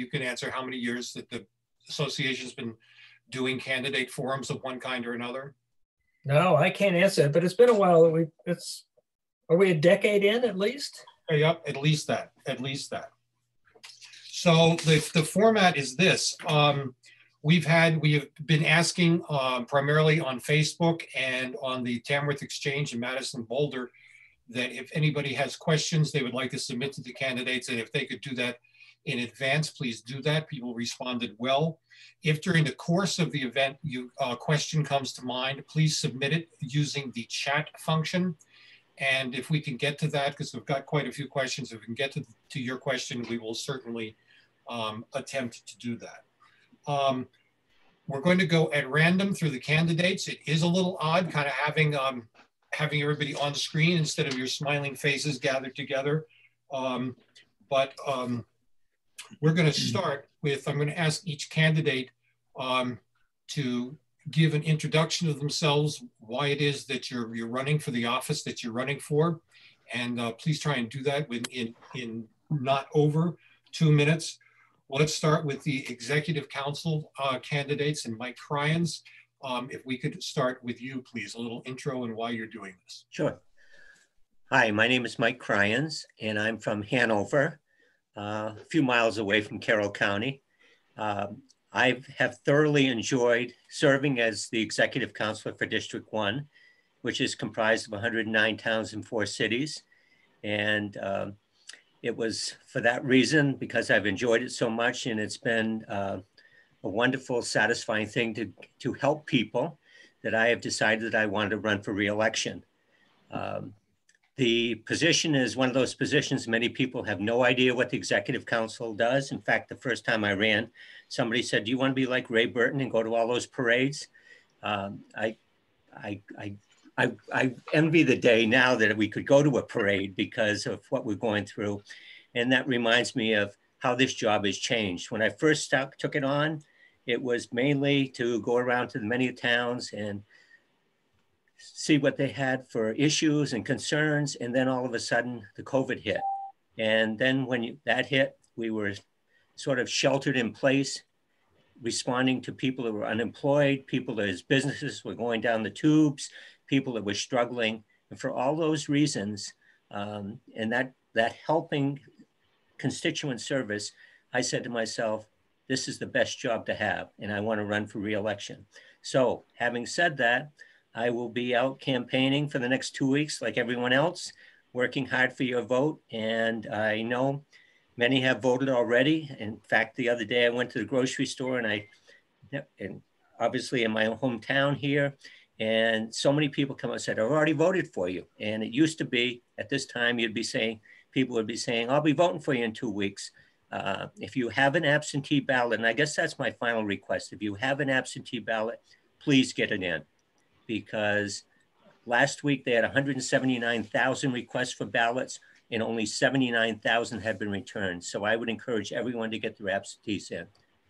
you can answer how many years that the association's been doing candidate forums of one kind or another? No, I can't answer it, but it's been a while. Are we a decade in at least? Yep, at least that. So the format is this. We have been asking primarily on Facebook and on the Tamworth Exchange in Madison Boulder that if anybody has questions they would like to submit to the candidates, and if they could do that in advance, please do that. People responded well. If during the course of the event a question comes to mind, please submit it using the chat function. And if we can get to that, because we've got quite a few questions, if we can get to your question, we will certainly attempt to do that. We're going to go at random through the candidates. It is a little odd kind of having everybody on screen instead of your smiling faces gathered together. But we're going to start with, I'm going to ask each candidate to give an introduction of themselves, why it is that you're running for the office that you're running for. And please try and do that in not over 2 minutes. Let's start with the Executive Council candidates and Mike Cryans. If we could start with you, please, a little intro and why you're doing this. Sure. Hi, my name is Mike Cryans, and I'm from Hanover, a few miles away from Carroll County. I have thoroughly enjoyed serving as the Executive Counselor for District 1, which is comprised of 109 towns and 4 cities. And it was for that reason, because I've enjoyed it so much, and it's been a wonderful, satisfying thing to help people, that I have decided that I wanted to run for re-election. The position is one of those positions many people have no idea what the Executive Council does. In fact, the first time I ran, somebody said, "Do you want to be like Ray Burton and go to all those parades?" I envy the day now that we could go to a parade because of what we're going through. And that reminds me of how this job has changed. When I first took it on, it was mainly to go around to the many towns and see what they had for issues and concerns. And then all of a sudden the COVID hit. And then when that hit, we were sort of sheltered in place, responding to people that were unemployed, people whose businesses were going down the tubes, people that were struggling. And for all those reasons, and that helping constituent service, I said to myself, this is the best job to have, and I want to run for re-election. So having said that, I will be out campaigning for the next 2 weeks like everyone else, working hard for your vote. And I know many have voted already. In fact, the other day I went to the grocery store and obviously in my hometown here, and so many people come and said, "I've already voted for you." And it used to be at this time, people would be saying, "I'll be voting for you in 2 weeks." If you have an absentee ballot, and I guess that's my final request, if you have an absentee ballot, please get it in. Because last week they had 179,000 requests for ballots and only 79,000 have been returned. So I would encourage everyone to get their absentees in.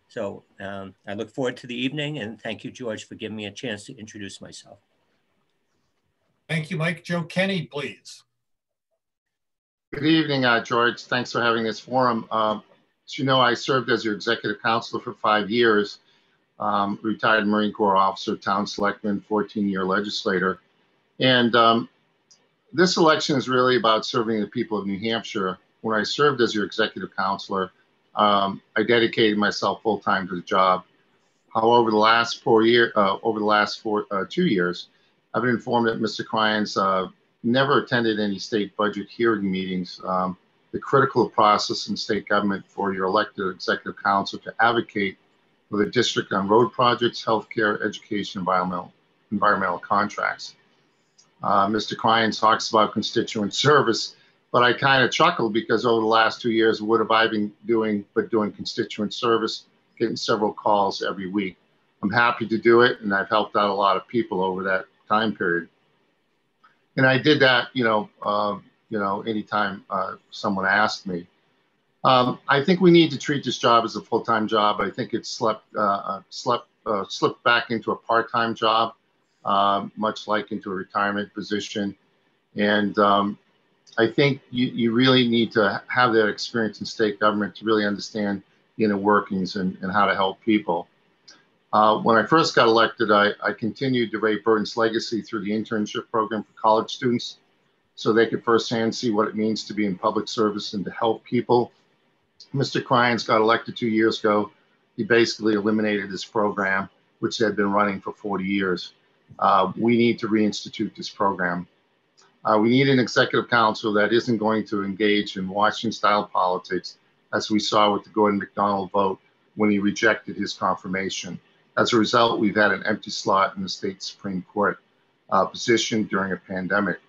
So I look forward to the evening, and thank you, George, for giving me a chance to introduce myself. Thank you, Mike. Joe Kenney, please. Good evening, George. Thanks for having this forum. As you know, I served as your Executive Counselor for 5 years. Retired Marine Corps officer, town selectman, 14-year legislator. And this election is really about serving the people of New Hampshire. When I served as your Executive Counselor, I dedicated myself full-time to the job. However, the last 2 years, I've been informed that Mr. Cryans never attended any state budget hearing meetings. The critical process in state government for your elected Executive Council to advocate for the district on road projects, healthcare, education, environmental contracts. Mr. Cryans talks about constituent service, but I kind of chuckle because over the last 2 years, what have I been doing but doing constituent service, getting several calls every week. I'm happy to do it, and I've helped out a lot of people over that time period. And I did that, anytime someone asked me. I think we need to treat this job as a full-time job. I think it's slipped back into a part-time job, much like into a retirement position. And I think you really need to have that experience in state government to really understand inner workings and how to help people. When I first got elected, I continued Ray Burton's legacy through the internship program for college students so they could firsthand see what it means to be in public service and to help people. Mr. Cryans got elected 2 years ago. He basically eliminated this program, which had been running for 40 years. We need to reinstitute this program. We need an executive council that isn't going to engage in Washington-style politics, as we saw with the Gordon MacDonald vote when he rejected his confirmation. As a result, we've had an empty slot in the state Supreme Court position during a pandemic.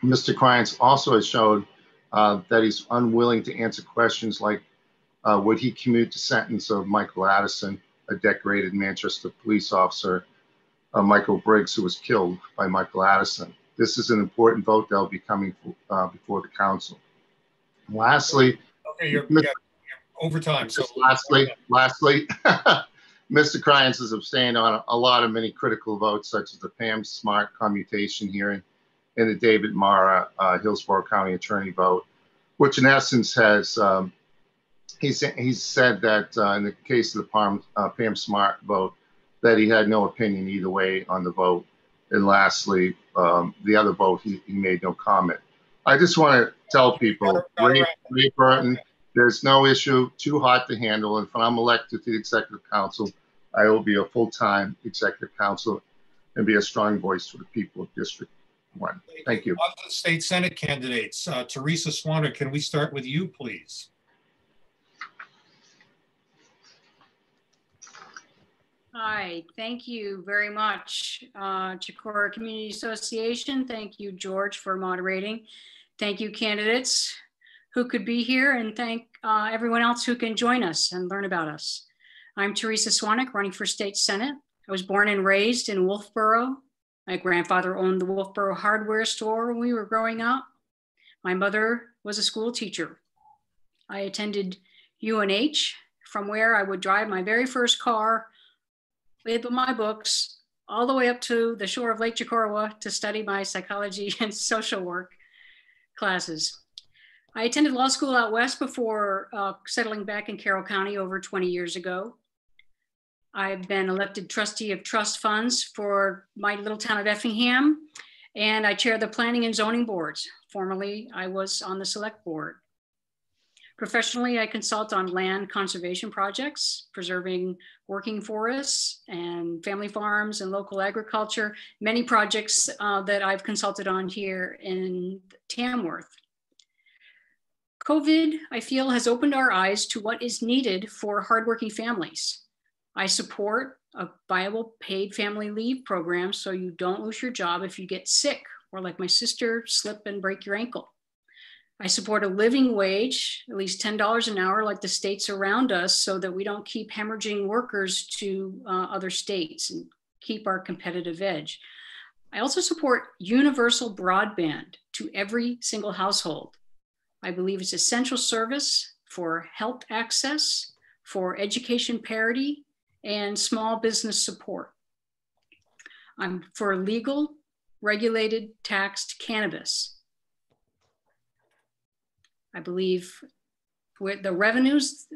Mr. Cryans also has showed that he's unwilling to answer questions like would he commute the sentence of Michael Addison, a decorated Manchester police officer, Michael Briggs, who was killed by Michael Addison. This is an important vote that will be coming before the council. Lastly, okay, you're over time. So lastly, Mr. Cryans has abstained on a lot of many critical votes, such as the Pam Smart commutation hearing and the David Mara Hillsborough County Attorney vote, which in essence has he's said that in the case of the Pam Smart vote, that he had no opinion either way on the vote. And lastly, the other vote, he made no comment. I just want to tell people, Ray Burton, there's no issue too hot to handle. And if I'm elected to the Executive Council, I will be a full-time Executive Council and be a strong voice for the people of District 1. Thank you. On to the state Senate candidates. Teresa Swanner, can we start with you, please? Hi, thank you very much, Chocorua Community Association. Thank you, George, for moderating. Thank you, candidates who could be here, and thank everyone else who can join us and learn about us. I'm Teresa Swannick, running for state Senate. I was born and raised in Wolfboro. My grandfather owned the Wolfboro hardware store when we were growing up. My mother was a school teacher. I attended UNH, from where I would drive my very first car with my books all the way up to the shore of Lake Chocorua to study my psychology and social work classes. I attended law school out west before settling back in Carroll County over 20 years ago. I've been elected trustee of trust funds for my little town of Effingham, and I chair the planning and zoning boards. Formerly, I was on the select board. Professionally, I consult on land conservation projects, preserving working forests and family farms and local agriculture, many projects that I've consulted on here in Tamworth. COVID, I feel, has opened our eyes to what is needed for hardworking families. I support a viable paid family leave program so you don't lose your job if you get sick or, like my sister, slip and break your ankle. I support a living wage, at least $10 an hour, like the states around us, so that we don't keep hemorrhaging workers to other states and keep our competitive edge. I also support universal broadband to every single household. I believe it's essential service for health access, for education parity, and small business support. I'm for legal, regulated, taxed cannabis. I believe with the revenues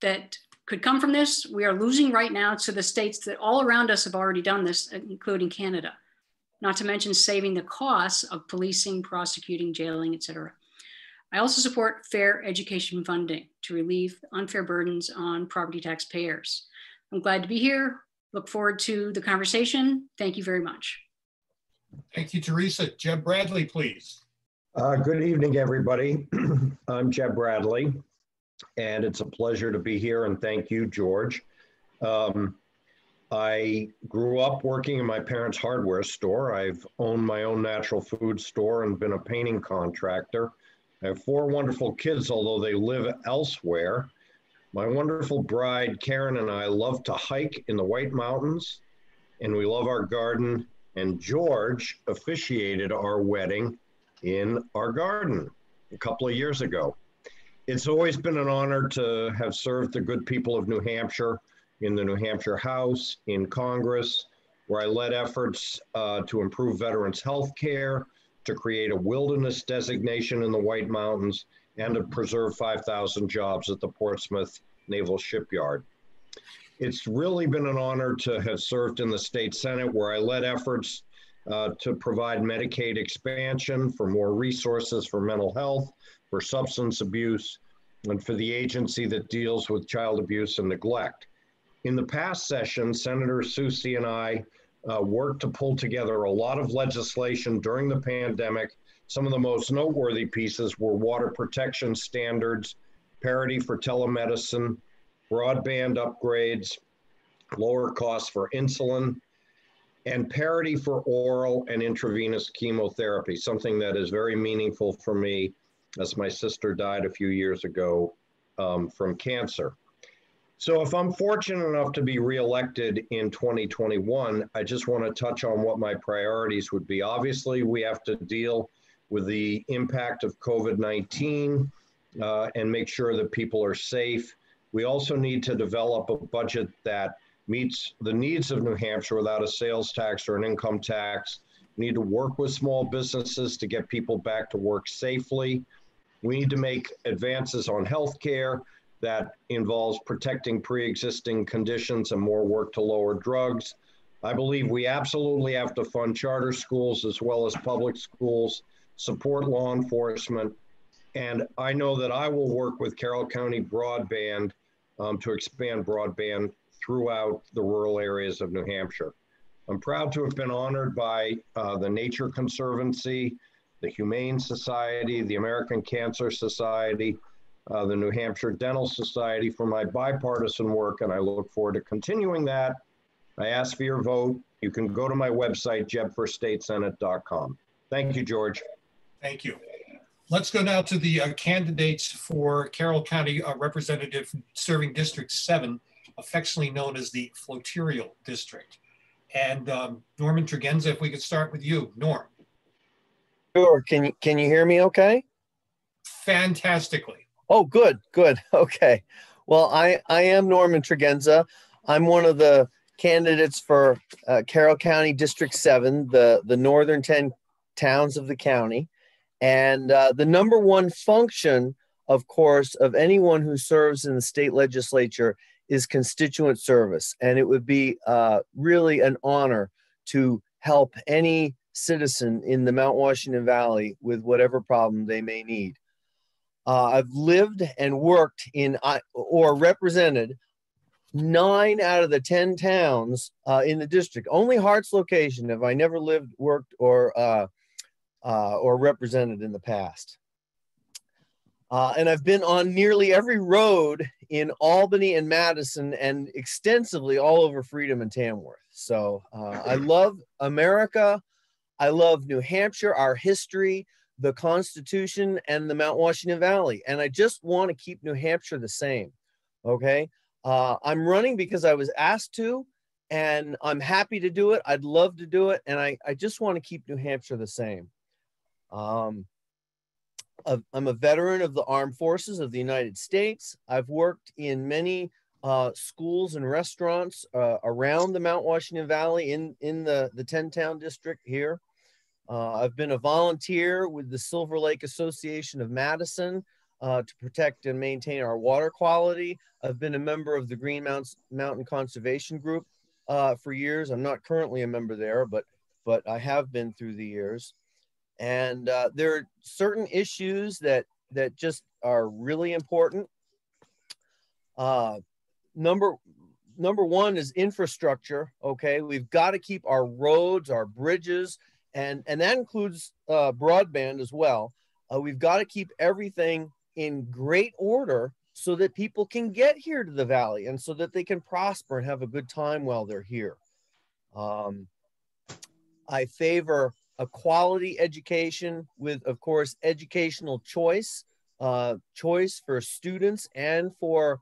that could come from this, we are losing right now to the states that all around us have already done this, including Canada, not to mention saving the costs of policing, prosecuting, jailing, et cetera. I also support fair education funding to relieve unfair burdens on property tax payers. I'm glad to be here. Look forward to the conversation. Thank you very much. Thank you, Teresa. Jeb Bradley, please. Good evening, everybody. I'm Jeb Bradley, and it's a pleasure to be here, and thank you, George. I grew up working in my parents' hardware store. I've owned my own natural food store and been a painting contractor. I have 4 wonderful kids, although they live elsewhere. My wonderful bride, Karen, and I love to hike in the White Mountains, and we love our garden, and George officiated our wedding in our garden a couple of years ago. It's always been an honor to have served the good people of New Hampshire in the New Hampshire House, in Congress, where I led efforts to improve veterans' health care, to create a wilderness designation in the White Mountains, and to preserve 5,000 jobs at the Portsmouth Naval Shipyard. It's really been an honor to have served in the state Senate, where I led efforts to provide Medicaid expansion for more resources for mental health, for substance abuse, and for the agency that deals with child abuse and neglect. In the past session, Senator Susie and I worked to pull together a lot of legislation during the pandemic. Some of the most noteworthy pieces were water protection standards, parity for telemedicine, broadband upgrades, lower costs for insulin, and parity for oral and intravenous chemotherapy, something that is very meaningful for me as my sister died a few years ago from cancer. So if I'm fortunate enough to be reelected in 2021, I just want to touch on what my priorities would be. Obviously, we have to deal with the impact of COVID-19 and make sure that people are safe. We also need to develop a budget that meets the needs of New Hampshire without a sales tax or an income tax. We need to work with small businesses to get people back to work safely. We need to make advances on healthcare that involves protecting pre-existing conditions and more work to lower drugs. I believe we absolutely have to fund charter schools as well as public schools, support law enforcement, and I know that I will work with Carroll County Broadband to expand broadband throughout the rural areas of New Hampshire. I'm proud to have been honored by the Nature Conservancy, the Humane Society, the American Cancer Society, the New Hampshire Dental Society for my bipartisan work, and I look forward to continuing that. I ask for your vote. You can go to my website, jebforstatesenate.com. Thank you, George. Thank you. Let's go now to the candidates for Carroll County Representative serving District 7, affectionately known as the Floterial District. And Norman Tregenza, if we could start with you. Norm. Sure. Can you hear me okay? Fantastically. Oh, good. Okay. Well, I am Norman Tregenza. I'm one of the candidates for Carroll County District 7, the northern 10 towns of the county. And the number one function, of course, of anyone who serves in the state legislature is constituent service. And it would be really an honor to help any citizen in the Mount Washington Valley with whatever problem they may need. I've lived and worked in or represented 9 out of the 10 towns in the district. Only Hart's location have I never lived, worked, or represented in the past. And I've been on nearly every road in Albany and Madison and extensively all over Freedom and Tamworth. So I love America. I love New Hampshire, our history, the Constitution, and the Mount Washington Valley. And I just want to keep New Hampshire the same, okay? I'm running because I was asked to, and I'm happy to do it. I'd love to do it, and I just want to keep New Hampshire the same. I'm a veteran of the Armed Forces of the United States. I've worked in many schools and restaurants around the Mount Washington Valley in the 10-town district here. I've been a volunteer with the Silver Lake Association of Madison to protect and maintain our water quality. I've been a member of the Green Mountain Conservation Group for years. I'm not currently a member there, but I have been through the years. And there are certain issues that just are really important. Number one is infrastructure. Okay, we've got to keep our roads, our bridges, and that includes broadband as well. We've got to keep everything in great order so that people can get here to the valley and so that they can prosper and have a good time while they're here. I favor a quality education with, of course, educational choice, choice for students and for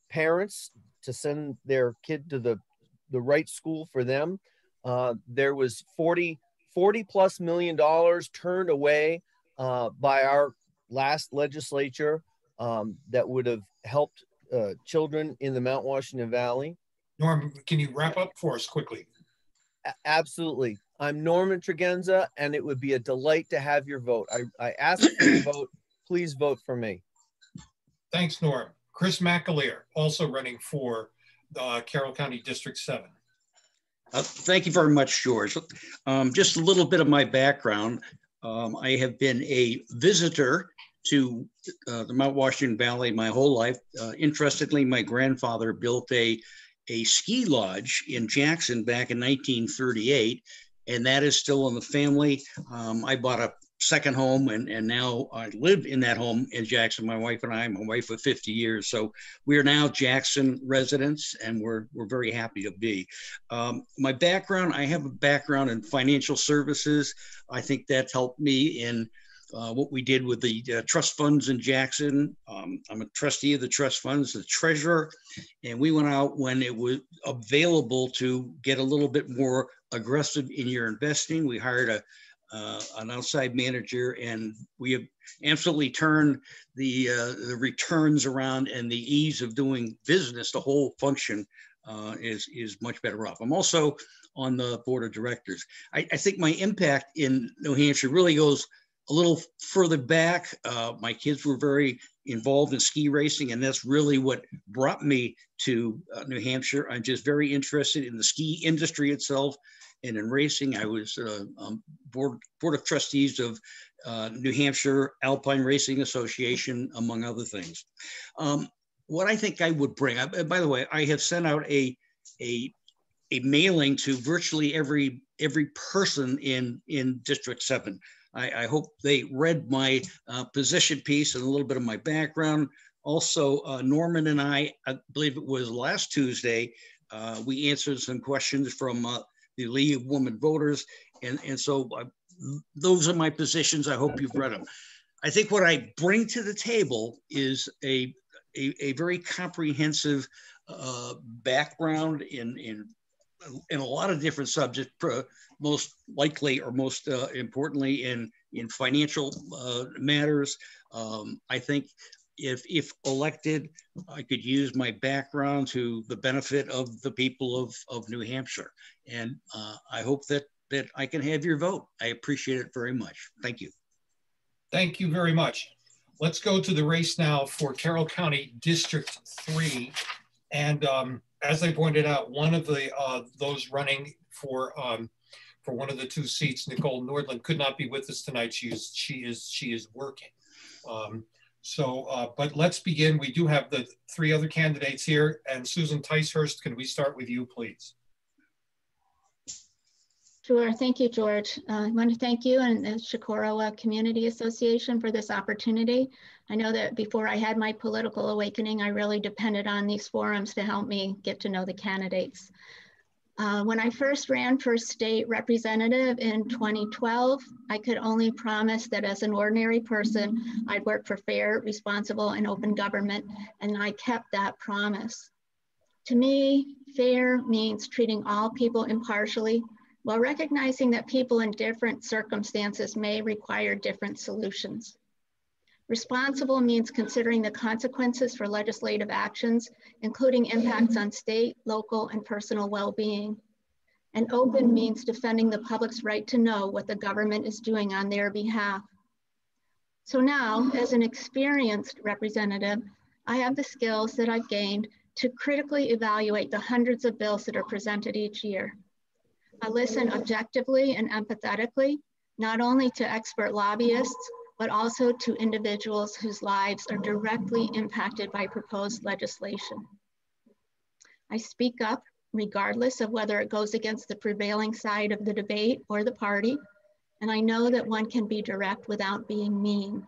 parents to send their kid to the right school for them. There was $40+ million turned away by our last legislature that would have helped children in the Mount Washington Valley. Norm, can you wrap up for us quickly? Absolutely. I'm Norman Tregenza, and it would be a delight to have your vote. I ask for your vote. Please please vote for me. Thanks, Norm. Chris McAleer, also running for Carroll County District 7. Thank you very much, George. Just a little bit of my background. I have been a visitor to the Mount Washington Valley my whole life. Interestingly, my grandfather built a ski lodge in Jackson back in 1938, and that is still in the family. I bought a second home, and now I live in that home in Jackson. My wife and I, my wife of 50 years. So we are now Jackson residents, and we're very happy to be. My background, I have a background in financial services. I think that's helped me in what we did with the trust funds in Jackson. I'm a trustee of the trust funds, the treasurer, and we went out when it was available to get a little bit more aggressive in your investing. We hired an outside manager, and we have absolutely turned the returns around, and the ease of doing business. The whole function is much better off. I'm also on the board of directors. I think my impact in New Hampshire really goes a little further back. My kids were very involved in ski racing, and that's really what brought me to New Hampshire. I'm just very interested in the ski industry itself and in racing. I was board of trustees of New Hampshire Alpine Racing Association, among other things. What I think I would bring, by the way, I have sent out a mailing to virtually every person in District 7. I hope they read my position piece and a little bit of my background. Also, Norman and I believe it was last Tuesday, we answered some questions from the League of Women Voters. And so those are my positions. I hope you've read them. I think what I bring to the table is a very comprehensive background in a lot of different subjects, most likely or most importantly in financial matters. I think if elected, I could use my background to the benefit of the people of New Hampshire. And I hope that I can have your vote. I appreciate it very much. Thank you. Thank you very much. Let's go to the race now for Carroll County District 3. And as I pointed out, one of the those running for one of the two seats, Nicole Nordland, could not be with us tonight. She is working. But let's begin. We do have the three other candidates here. And Susan Ticehurst, can we start with you, please? Sure. Thank you, George. I want to thank you and the Chocorua Community Association for this opportunity. I know that before I had my political awakening, I really depended on these forums to help me get to know the candidates. When I first ran for state representative in 2012, I could only promise that as an ordinary person, I'd work for fair, responsible, and open government, and I kept that promise. To me, fair means treating all people impartially, while recognizing that people in different circumstances may require different solutions. Responsible means considering the consequences for legislative actions, including impacts on state, local, and personal well-being. And open means defending the public's right to know what the government is doing on their behalf. So now, as an experienced representative, I have the skills that I've gained to critically evaluate the hundreds of bills that are presented each year. I listen objectively and empathetically, not only to expert lobbyists, but also to individuals whose lives are directly impacted by proposed legislation. I speak up regardless of whether it goes against the prevailing side of the debate or the party, and I know that one can be direct without being mean.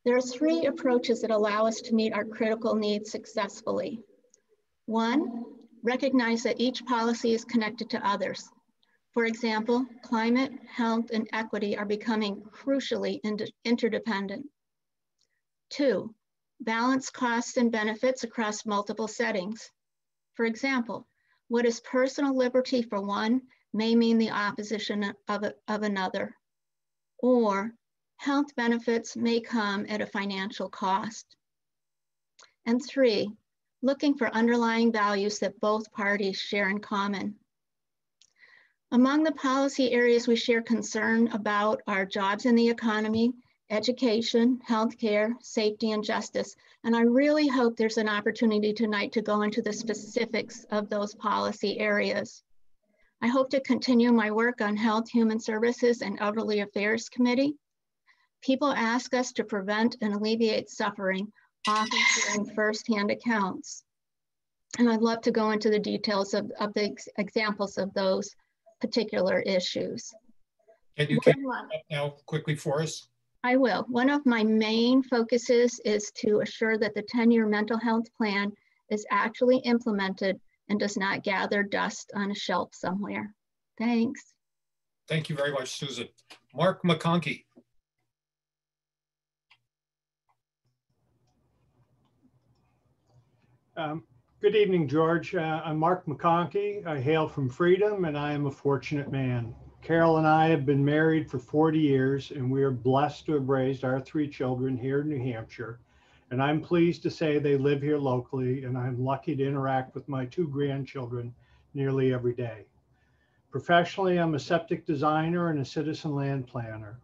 There are three approaches that allow us to meet our critical needs successfully. One, recognize that each policy is connected to others. For example, climate, health, and equity are becoming crucially interdependent. Two, balance costs and benefits across multiple settings. For example, what is personal liberty for one may mean the opposition of another. Or health benefits may come at a financial cost. And three, looking for underlying values that both parties share in common. Among the policy areas we share concern about are jobs in the economy, education, healthcare, safety, and justice. And I really hope there's an opportunity tonight to go into the specifics of those policy areas. I hope to continue my work on Health, Human Services, and Elderly Affairs Committee. People ask us to prevent and alleviate suffering, often hearing firsthand accounts. And I'd love to go into the details of the examples of those particular issues. Can you come up now quickly for us? I will. One of my main focuses is to assure that the 10-year mental health plan is actually implemented and does not gather dust on a shelf somewhere. Thanks. Thank you very much, Susan. Mark McConkey. Good evening, George. I'm Mark McConkey. I hail from Freedom, and I am a fortunate man. Carol and I have been married for 40 years, and we are blessed to have raised our 3 children here in New Hampshire. And I'm pleased to say they live here locally, and I'm lucky to interact with my 2 grandchildren nearly every day. Professionally, I'm a septic designer and a citizen land planner.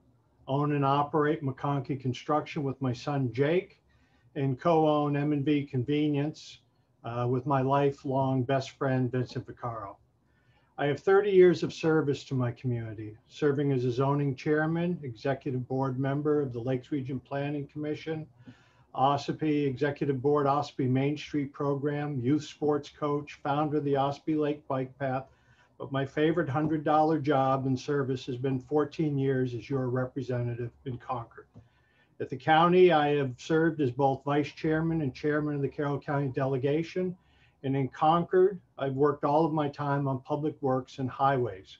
Own and operate McConkey Construction with my son Jake, and co-own M&B Convenience with my lifelong best friend Vincent Vaccaro. I have 30 years of service to my community, serving as a zoning chairman, executive board member of the Lakes Region Planning Commission, OSSPI Executive Board, OSSPI Main Street Program, youth sports coach, founder of the OSSPI Lake Bike Path. But my favorite $100 job and service has been 14 years as your representative in Concord. At the county, I have served as both vice chairman and chairman of the Carroll County delegation. And in Concord, I've worked all of my time on public works and highways,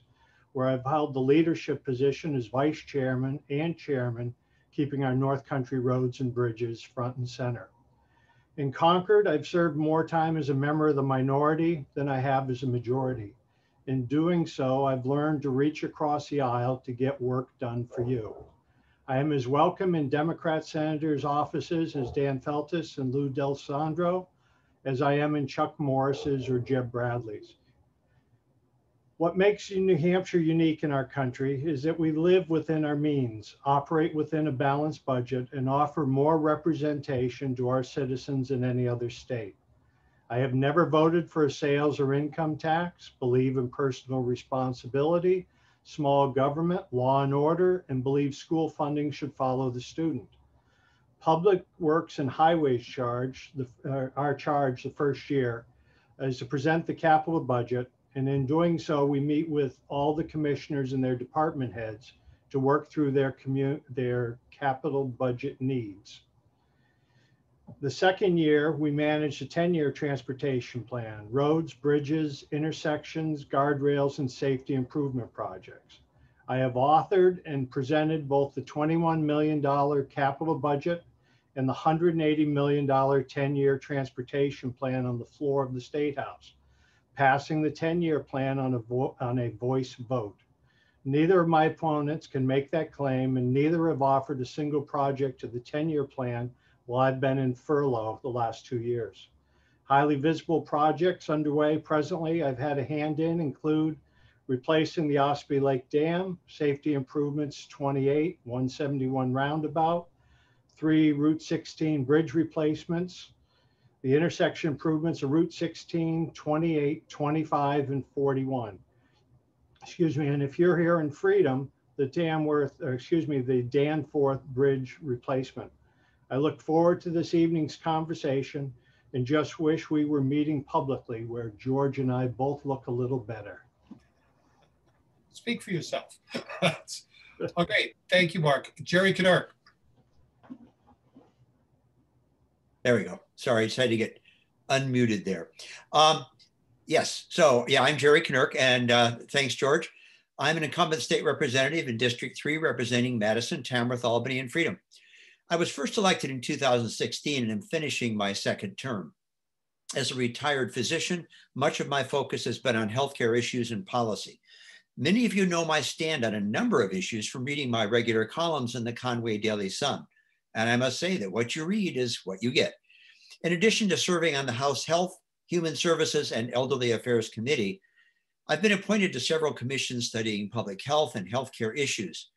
where I've held the leadership position as vice chairman and chairman, keeping our North Country roads and bridges front and center. In Concord, I've served more time as a member of the minority than I have as a majority. In doing so, I've learned to reach across the aisle to get work done for you. I am as welcome in Democrat senators' offices as Dan Feltus and Lou Del Sandro as I am in Chuck Morris's or Jeb Bradley's. What makes New Hampshire unique in our country is that we live within our means, operate within a balanced budget, and offer more representation to our citizens than any other state. I have never voted for a sales or income tax, believe in personal responsibility, small government, law and order, and believe school funding should follow the student. Public Works and Highways our charge the first year is to present the capital budget. And in doing so, we meet with all the commissioners and their department heads to work through their capital budget needs. The second year, we manage a 10-year transportation plan, roads, bridges, intersections, guardrails, and safety improvement projects. I have authored and presented both the $21 million capital budget and the $180 million 10-year transportation plan on the floor of the State House, passing the 10-year plan on a voice vote. Neither of my opponents can make that claim, and neither have offered a single project to the 10-year plan while I've been in furlough the last 2 years. Highly visible projects underway presently I've had a hand in include replacing the OSSPI Lake Dam, safety improvements 28, 171 roundabout, 3 Route 16 bridge replacements, the intersection improvements of Route 16, 28, 25, and 41. Excuse me, and if you're here in Freedom, the Danforth Bridge replacement. I look forward to this evening's conversation and just wish we were meeting publicly where George and I both look a little better. Speak for yourself. Okay, thank you, Mark. Jerry Knurk. There we go. Sorry, just had to get unmuted there. Yes, so yeah, I'm Jerry Knurk, and thanks, George. I'm an incumbent state representative in District 3, representing Madison, Tamworth, Albany, and Freedom. I was first elected in 2016 and am finishing my second term. As a retired physician, much of my focus has been on healthcare issues and policy. Many of you know my stand on a number of issues from reading my regular columns in the Conway Daily Sun. And I must say that what you read is what you get. In addition to serving on the House Health, Human Services, and Elderly Affairs Committee, I've been appointed to several commissions studying public health and healthcare issues.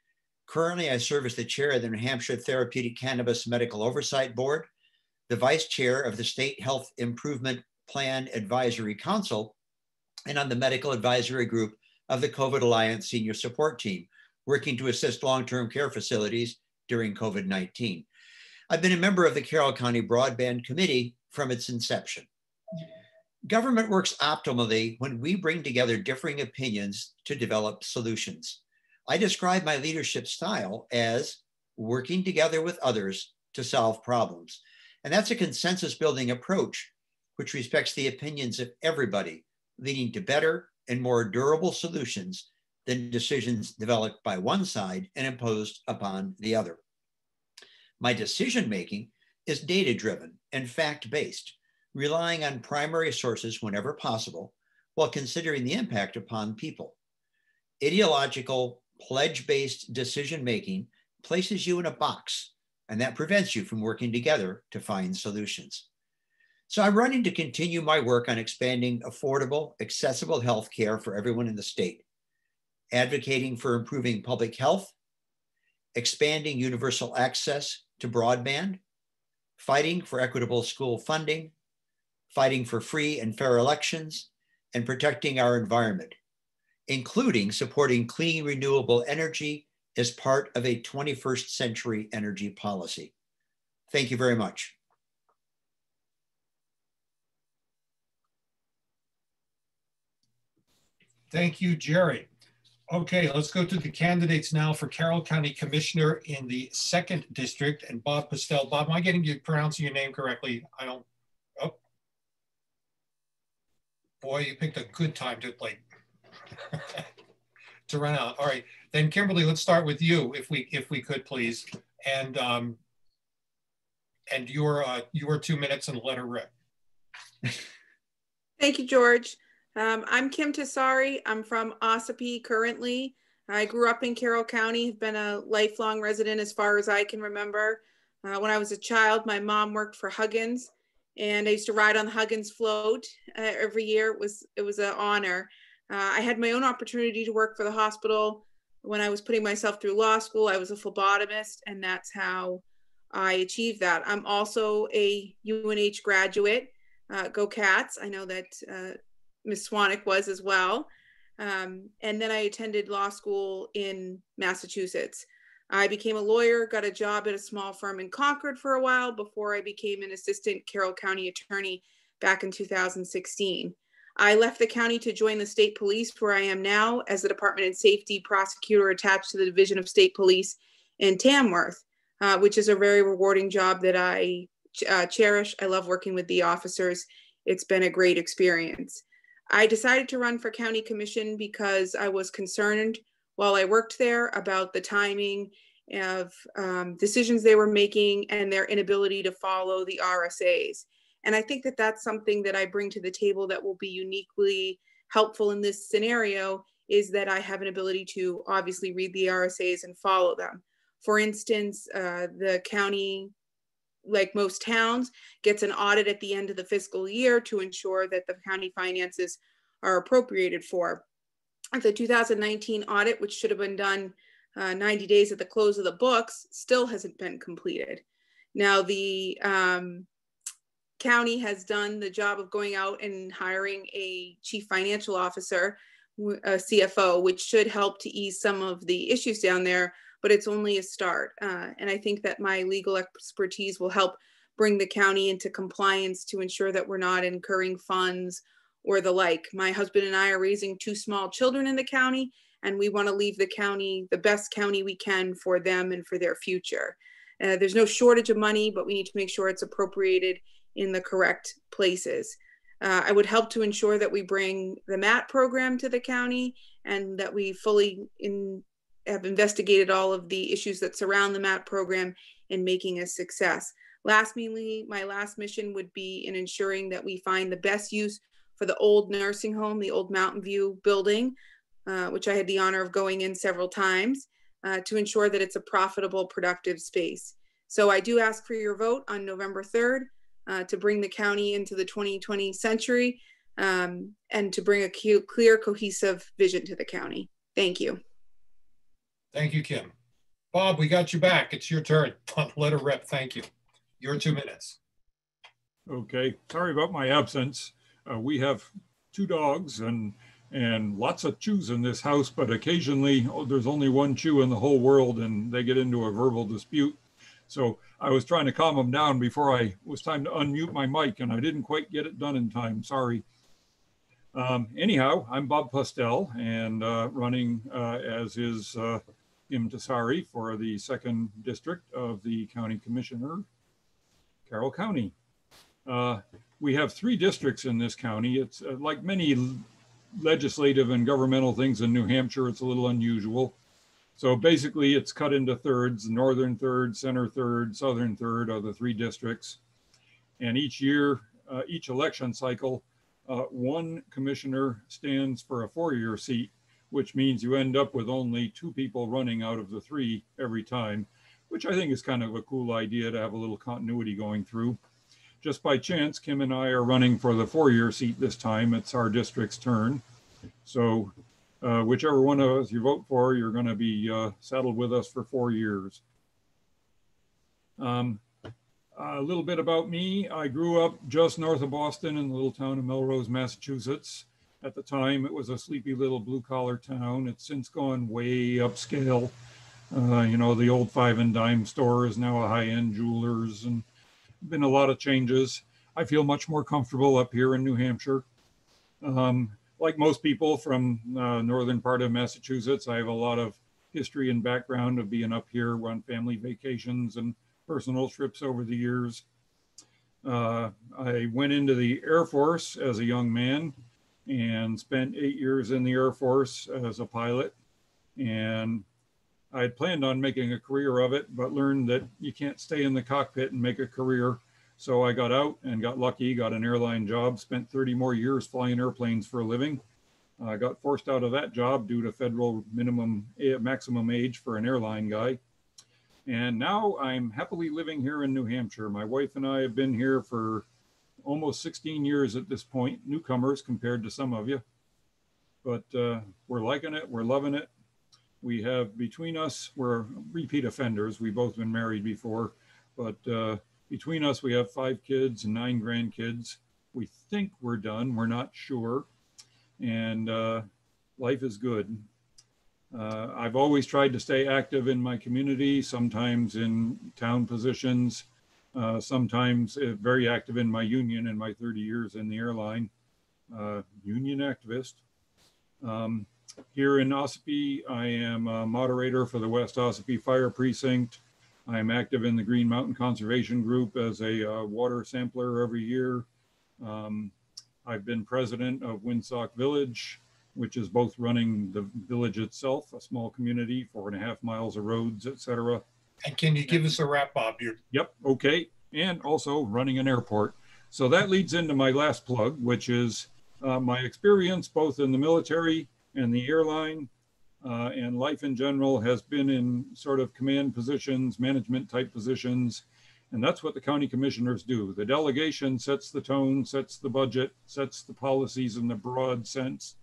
Currently, I serve as the chair of the New Hampshire Therapeutic Cannabis Medical Oversight Board, the vice chair of the State Health Improvement Plan Advisory Council, and on the medical advisory group of the COVID Alliance Senior Support Team, working to assist long-term care facilities during COVID-19. I've been a member of the Carroll County Broadband Committee from its inception. Government works optimally when we bring together differing opinions to develop solutions. I describe my leadership style as working together with others to solve problems. And that's a consensus building approach, which respects the opinions of everybody, leading to better and more durable solutions than decisions developed by one side and imposed upon the other. My decision-making is data-driven and fact-based, relying on primary sources whenever possible, while considering the impact upon people. Ideological, pledge-based decision-making places you in a box, and that prevents you from working together to find solutions. So I'm running to continue my work on expanding affordable, accessible health care for everyone in the state, advocating for improving public health, expanding universal access to broadband, fighting for equitable school funding, fighting for free and fair elections, and protecting our environment, including supporting clean, renewable energy as part of a 21st century energy policy. Thank you very much. Thank you, Jerry. Okay, let's go to the candidates now for Carroll County Commissioner in the 2nd District, and Bob Pustell. Bob, am I getting you pronouncing your name correctly? I don't, oh. Boy, you picked a good time to like, to run out. All right, then Kimberly, let's start with you, if we could, please. And your 2 minutes and let her rip. Thank you, George. I'm Kim Tassari. I'm from Ossipee currently. I grew up in Carroll County, have been a lifelong resident as far as I can remember. When I was a child, my mom worked for Huggins, and I used to ride on the Huggins float every year. It was an honor. I had my own opportunity to work for the hospital when I was putting myself through law school. I was a phlebotomist, and that's how I achieved that. I'm also a UNH graduate. Go Cats. I know that Ms. Swanick was as well. And then I attended law school in Massachusetts. I became a lawyer, got a job at a small firm in Concord for a while before I became an assistant Carroll County attorney back in 2016. I left the county to join the state police, where I am now as the Department of Safety prosecutor attached to the Division of State Police in Tamworth, which is a very rewarding job that I cherish. I love working with the officers. It's been a great experience. I decided to run for county commission because I was concerned while I worked there about the timing of decisions they were making and their inability to follow the RSAs. And I think that that's something that I bring to the table that will be uniquely helpful in this scenario, is that I have an ability to obviously read the RSAs and follow them. For instance, the county, like most towns, gets an audit at the end of the fiscal year to ensure that the county finances are appropriated for. The 2019 audit, which should have been done 90 days at the close of the books, still hasn't been completed. Now, the county has done the job of going out and hiring a chief financial officer, a CFO, which should help to ease some of the issues down there, but it's only a start. And I think that my legal expertise will help bring the county into compliance to ensure that we're not incurring funds or the like. My husband and I are raising 2 small children in the county, and we want to leave the county the best county we can for them and for their future. There's no shortage of money, but we need to make sure it's appropriated in the correct places. I would help to ensure that we bring the MAT program to the county, and that we fully have investigated all of the issues that surround the MAT program in making a success. Lastly, my last mission would be in ensuring that we find the best use for the old nursing home, the old Mountain View building, which I had the honor of going in several times, to ensure that it's a profitable, productive space. So I do ask for your vote on November 3rd to bring the county into the 2020 century, and to bring a clear, cohesive vision to the county. Thank you. Thank you, Kim. Bob, we got you back. It's your turn. Let her rip. Thank you. Your 2 minutes. Okay, sorry about my absence. We have 2 dogs and lots of chews in this house, but occasionally there's only one chew in the whole world and they get into a verbal dispute. So I was trying to calm them down before it was time to unmute my mic, and I didn't quite get it done in time. Sorry. Anyhow, I'm Bob Pustell, and running as is Kim Tassari for the 2nd District of the County Commissioner, Carroll County. We have 3 districts in this county. It's like many legislative and governmental things in New Hampshire, it's a little unusual. So basically it's cut into thirds: northern third, center third, southern third are the 3 districts. And each year, each election cycle, 1 commissioner stands for a 4-year seat, which means you end up with only 2 people running out of the 3 every time, which I think is kind of a cool idea to have a little continuity going through. Just by chance, Kim and I are running for the 4-year seat this time. It's our district's turn. So whichever one of us you vote for, you're going to be saddled with us for 4 years. A little bit about me. I grew up just north of Boston in the little town of Melrose, Massachusetts. At the time, it was a sleepy little blue-collar town. It's since gone way upscale. You know, the old 5 and dime store is now a high-end jeweler's, and been a lot of changes. I feel much more comfortable up here in New Hampshire. Like most people from northern part of Massachusetts, I have a lot of history and background of being up here on family vacations and personal trips over the years. I went into the Air Force as a young man and spent 8 years in the Air Force as a pilot. And I had planned on making a career of it, but learned that you can't stay in the cockpit and make a career. So I got out and got lucky, got an airline job, spent 30 more years flying airplanes for a living. I got forced out of that job due to federal maximum age for an airline guy. And now I'm happily living here in New Hampshire. My wife and I have been here for almost 16 years at this point, newcomers compared to some of you. But we're liking it, we're loving it. We have between us, we're repeat offenders. We've both been married before, but between us, we have 5 kids and 9 grandkids. We think we're done, we're not sure. And life is good. I've always tried to stay active in my community, sometimes in town positions, sometimes very active in my union in my 30 years in the airline, union activist. Here in Ossipee, I am a moderator for the West Ossipee Fire Precinct. I am active in the Green Mountain Conservation Group as a water sampler every year. I've been president of Windsock Village, which is both running the village itself, a small community, 4.5 miles of roads, etc. And can you give us a wrap, Bob? Yep, okay. And also running an airport. So that leads into my last plug, which is my experience both in the military and the airline and life in general has been in sort of command positions, management type positions. And that's what the county commissioners do. The delegation sets the tone, sets the budget, sets the policies in the broad sense,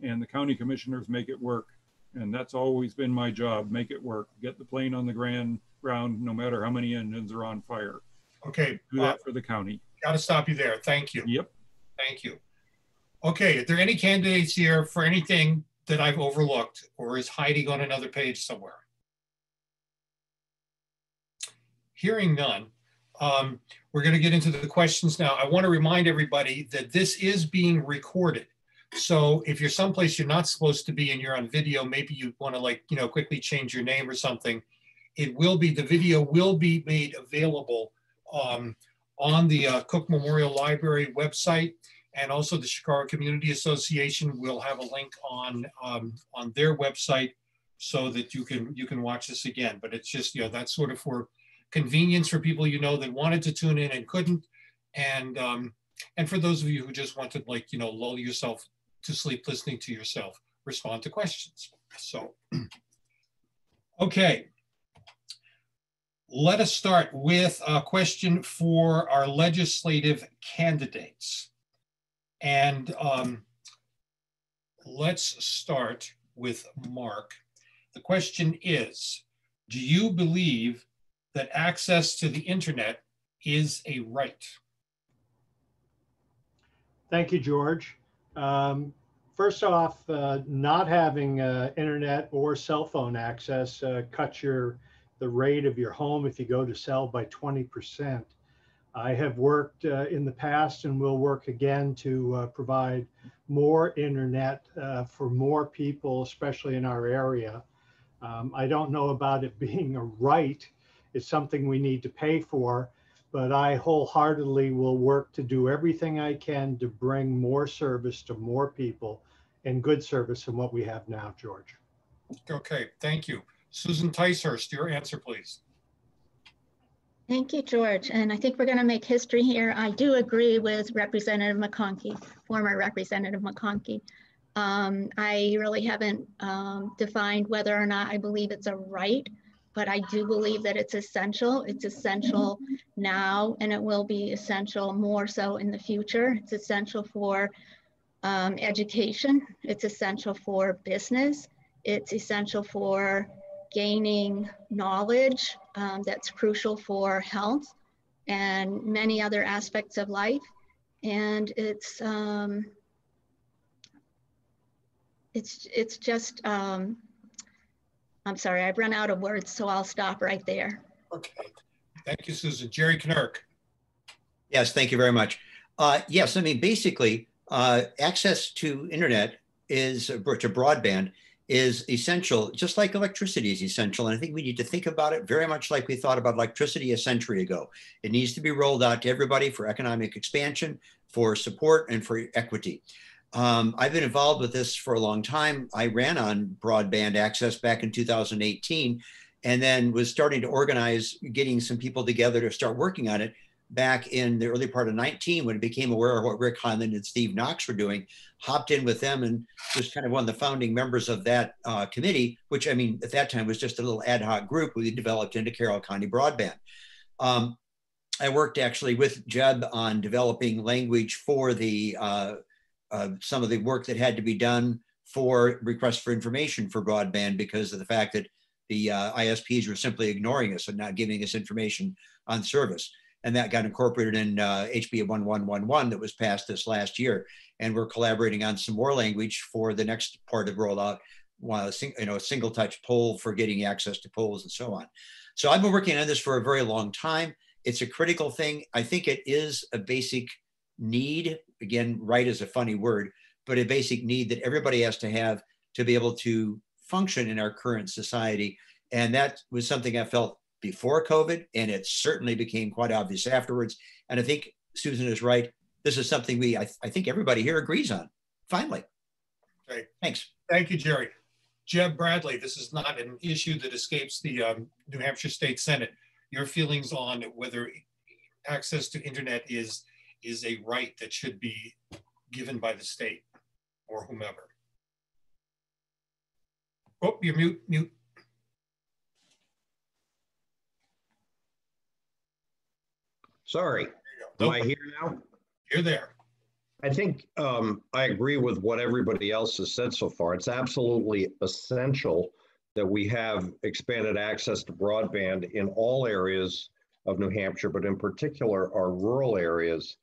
and the county commissioners make it work. And that's always been my job, make it work. Get the plane on the ground no matter how many engines are on fire. Okay. Do that for the county. Got to stop you there. Thank you. Yep. Thank you. Okay, are there any candidates here for anything that I've overlooked, or is hiding on another page somewhere? Hearing none, we're going to get into the questions now. I want to remind everybody that this is being recorded. So if you're someplace you're not supposed to be and you're on video, maybe you want to quickly change your name or something. It will be, the video will be made available on the Cook Memorial Library website. And also the Chocorua Community Association will have a link on their website so that you can watch this again. But it's just, that's sort of for convenience for people that wanted to tune in and couldn't, and for those of you who just want to lull yourself to sleep listening to yourself respond to questions. So, okay. Let us start with a question for our legislative candidates. And let's start with Mark. The question is, Do you believe that access to the internet is a right? Thank you, George. First off, not having internet or cell phone access cuts the rate of your home if you go to sell by 20%. I have worked in the past and will work again to provide more internet for more people, especially in our area. I don't know about it being a right. It's something we need to pay for, but I wholeheartedly will work to do everything I can to bring more service to more people and good service than what we have now, George. Okay, thank you. Susan Ticehurst, your answer, please. Thank you, George. And I think we're going to make history here. I do agree with Representative McConkey, former Representative McConkey. I really haven't defined whether or not I believe it's a right, but I do believe that it's essential. It's essential now, and it will be essential more so in the future. It's essential for education. It's essential for business. It's essential for gaining knowledge that's crucial for health and many other aspects of life. And it's just, I'm sorry, I've run out of words, so I'll stop right there. Okay, thank you, Susan. Jerry Knurk. Yes, thank you very much. Yes, I mean, basically, access to internet is, to broadband, is essential, just like electricity is essential. And I think we need to think about it very much like we thought about electricity a century ago. It needs to be rolled out to everybody for economic expansion, for support, and for equity. I've been involved with this for a long time. I ran on broadband access back in 2018, and then was starting to organize, getting some people together to start working on it back in the early part of 19, when I became aware of what Rick Heinlein and Steve Knox were doing, hopped in with them and was kind of one of the founding members of that committee, which, I mean, at that time was just a little ad hoc group we developed into Carroll County Broadband. I worked actually with Jeb on developing language for the some of the work that had to be done for requests for information for broadband, because of the fact that the ISPs were simply ignoring us and not giving us information on service. And that got incorporated in HB 1111 that was passed this last year. And we're collaborating on some more language for the next part of rollout, a single touch poll for getting access to polls and so on. So I've been working on this for a very long time. It's a critical thing. I think it is a basic need. Again, right is a funny word, but a basic need that everybody has to have to be able to function in our current society. And that was something I felt before COVID, and it certainly became quite obvious afterwards. And I think Susan is right. This is something I think everybody here agrees on, finally. Okay. Thanks. Thank you, Jerry. Jeb Bradley, this is not an issue that escapes the New Hampshire State Senate. Your feelings on whether access to internet is a right that should be given by the state or whomever. Oh, you're mute. Sorry, am I here now? You're there. I think I agree with what everybody else has said so far. It's absolutely essential that we have expanded access to broadband in all areas of New Hampshire, but in particular our rural areas.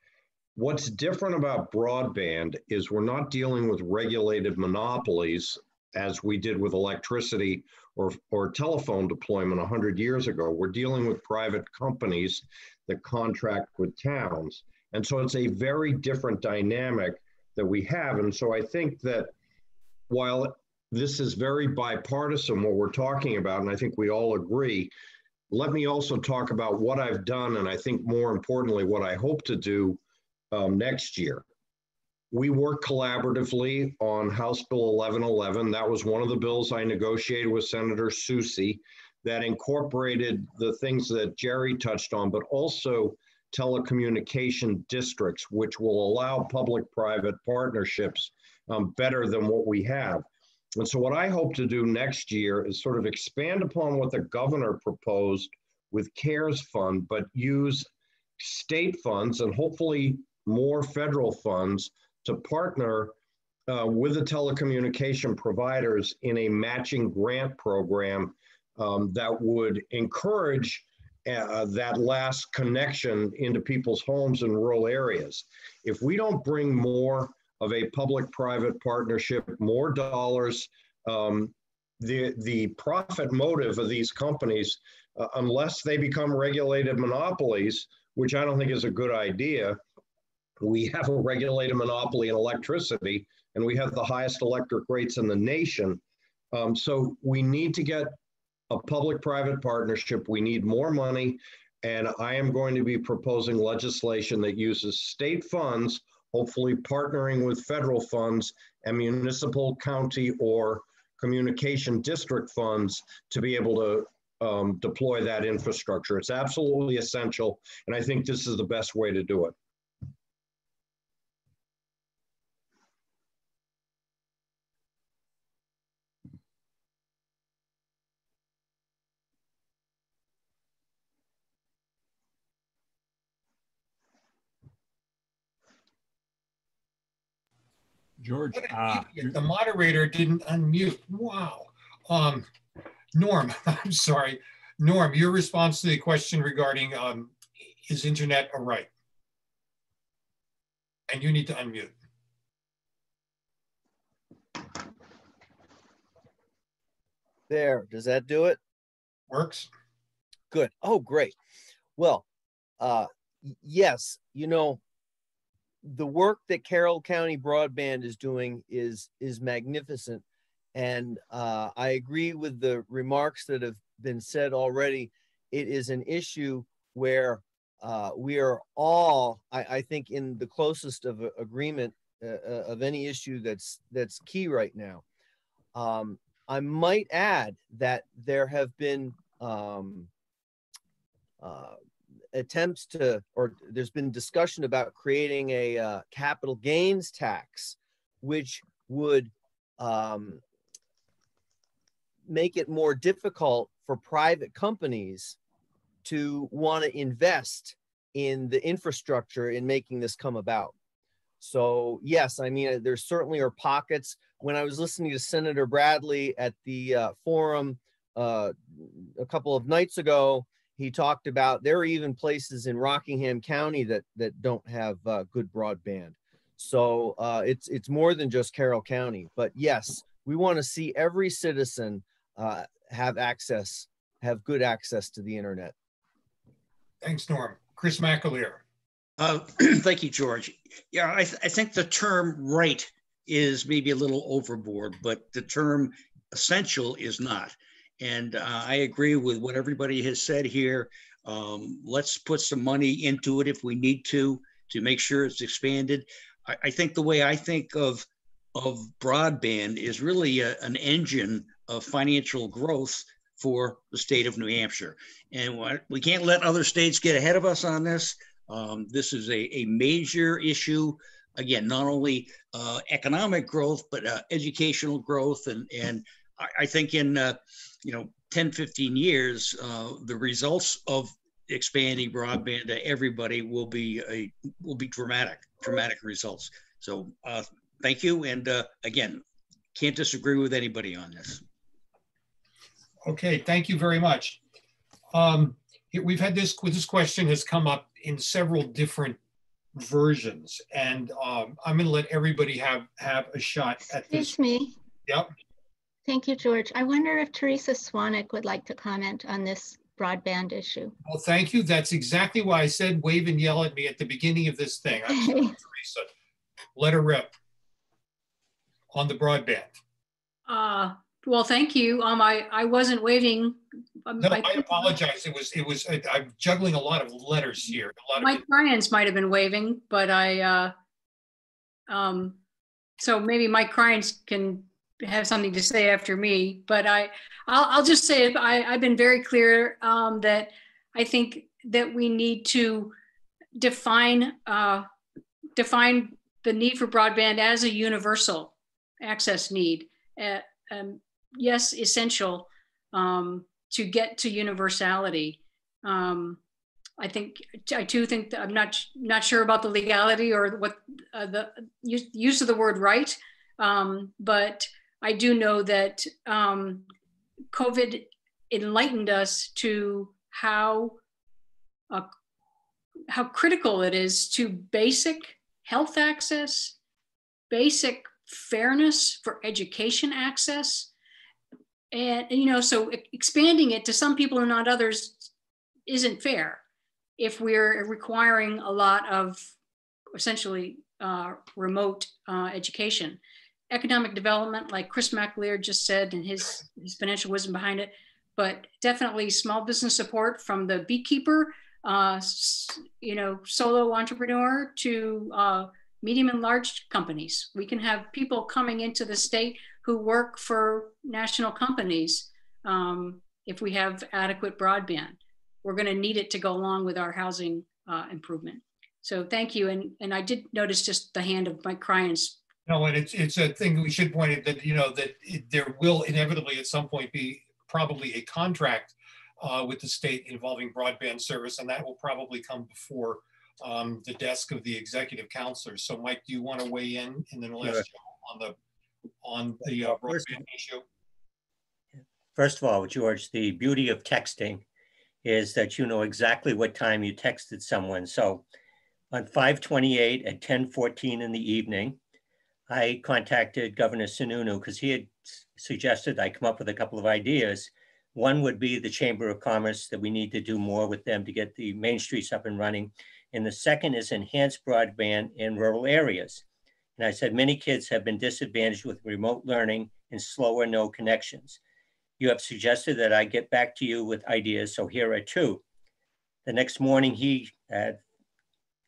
What's different about broadband is we're not dealing with regulated monopolies as we did with electricity or telephone deployment 100 years ago. We're dealing with private companies that contract with towns. And so it's a very different dynamic that we have. And so I think that while this is very bipartisan, what we're talking about, and I think we all agree, let me also talk about what I've done, and I think more importantly, what I hope to do next year. We worked collaboratively on House Bill 1111. That was one of the bills I negotiated with Senator Soucy that incorporated the things that Jerry touched on, but also telecommunication districts, which will allow public-private partnerships better than what we have. And so what I hope to do next year is sort of expand upon what the governor proposed with CARES Fund, but use state funds and hopefully more federal funds to partner with the telecommunication providers in a matching grant program that would encourage that last connection into people's homes in rural areas. If we don't bring more of a public-private partnership, more dollars, the profit motive of these companies, unless they become regulated monopolies, which I don't think is a good idea. We have a regulated monopoly in electricity, and we have the highest electric rates in the nation. So we need to get a public-private partnership. We need more money, and I am going to be proposing legislation that uses state funds, hopefully partnering with federal funds and municipal, county, or communication district funds to be able to deploy that infrastructure. It's absolutely essential, and I think this is the best way to do it. George, the moderator didn't unmute. Wow. Norm, I'm sorry. Norm, your response to the question regarding is internet a right? And you need to unmute. There, does that do it? Works. Good. Oh, great. Well, yes, you know, the work that Carroll County Broadband is doing is magnificent. And I agree with the remarks that have been said already. It is an issue where we are all, I think, in the closest of agreement of any issue that's key right now. I might add that there have been attempts to, or there's been discussion about creating a capital gains tax, which would make it more difficult for private companies to want to invest in the infrastructure in making this come about. So yes, I mean, there certainly are pockets. When I was listening to Senator Bradley at the forum a couple of nights ago, he talked about there are even places in Rockingham County that don't have good broadband. So it's more than just Carroll County. But yes, we want to see every citizen have good access to the internet. Thanks, Norm. Chris McAleer. Thank you, George. Yeah, I think the term right is maybe a little overboard, but the term essential is not. And I agree with what everybody has said here. Let's put some money into it if we need to make sure it's expanded. I think the way I think of broadband is really an engine of financial growth for the state of New Hampshire. And we can't let other states get ahead of us on this. This is a major issue. Again, not only economic growth, but educational growth. And I think in 10, 15 years, the results of expanding broadband to everybody will be dramatic results. So thank you. And again, can't disagree with anybody on this. Okay, thank you very much. We've had this question has come up in several different versions, and I'm going to let everybody have a shot at this. Excuse me. Yep. Thank you, George. I wonder if Teresa Swanek would like to comment on this broadband issue. Well, thank you. That's exactly why I said wave and yell at me at the beginning of this thing. I'm sorry, Teresa. Let her rip on the broadband. Well, thank you. I wasn't waving. No, I apologize. It was. I'm juggling a lot of letters here. My Cryans might have been waving, but so maybe Mike Cryans can have something to say after me. But I'll just say I've been very clear that I think that we need to define the need for broadband as a universal access need. Yes, essential to get to universality. I too think that I'm not sure about the legality or what the use of the word right, but I do know that COVID enlightened us to how critical it is to basic health access, basic fairness for education access. And, so expanding it to some people and not others isn't fair if we're requiring a lot of essentially remote education. Economic development, like Chris McAleer just said, and his financial wisdom behind it, but definitely small business support from the beekeeper, solo entrepreneur to medium and large companies. We can have people coming into the state who work for national companies if we have adequate broadband. We're going to need it to go along with our housing improvement. So thank you. And I did notice just the hand of Mike Cryans. No, and it's a thing we should point out that, there will inevitably at some point be probably a contract with the state involving broadband service, and that will probably come before the desk of the executive counselors. So Mike, do you want to weigh in the last on the broadband issue? First of all, George, the beauty of texting is that you know exactly what time you texted someone. So on 5/28 at 10:14 in the evening, I contacted Governor Sununu because he had suggested I come up with a couple of ideas. One would be the Chamber of Commerce, that we need to do more with them to get the main streets up and running. And the second is enhanced broadband in rural areas. And I said, many kids have been disadvantaged with remote learning and slow or no connections. You have suggested that I get back to you with ideas, so here are two. The next morning, he at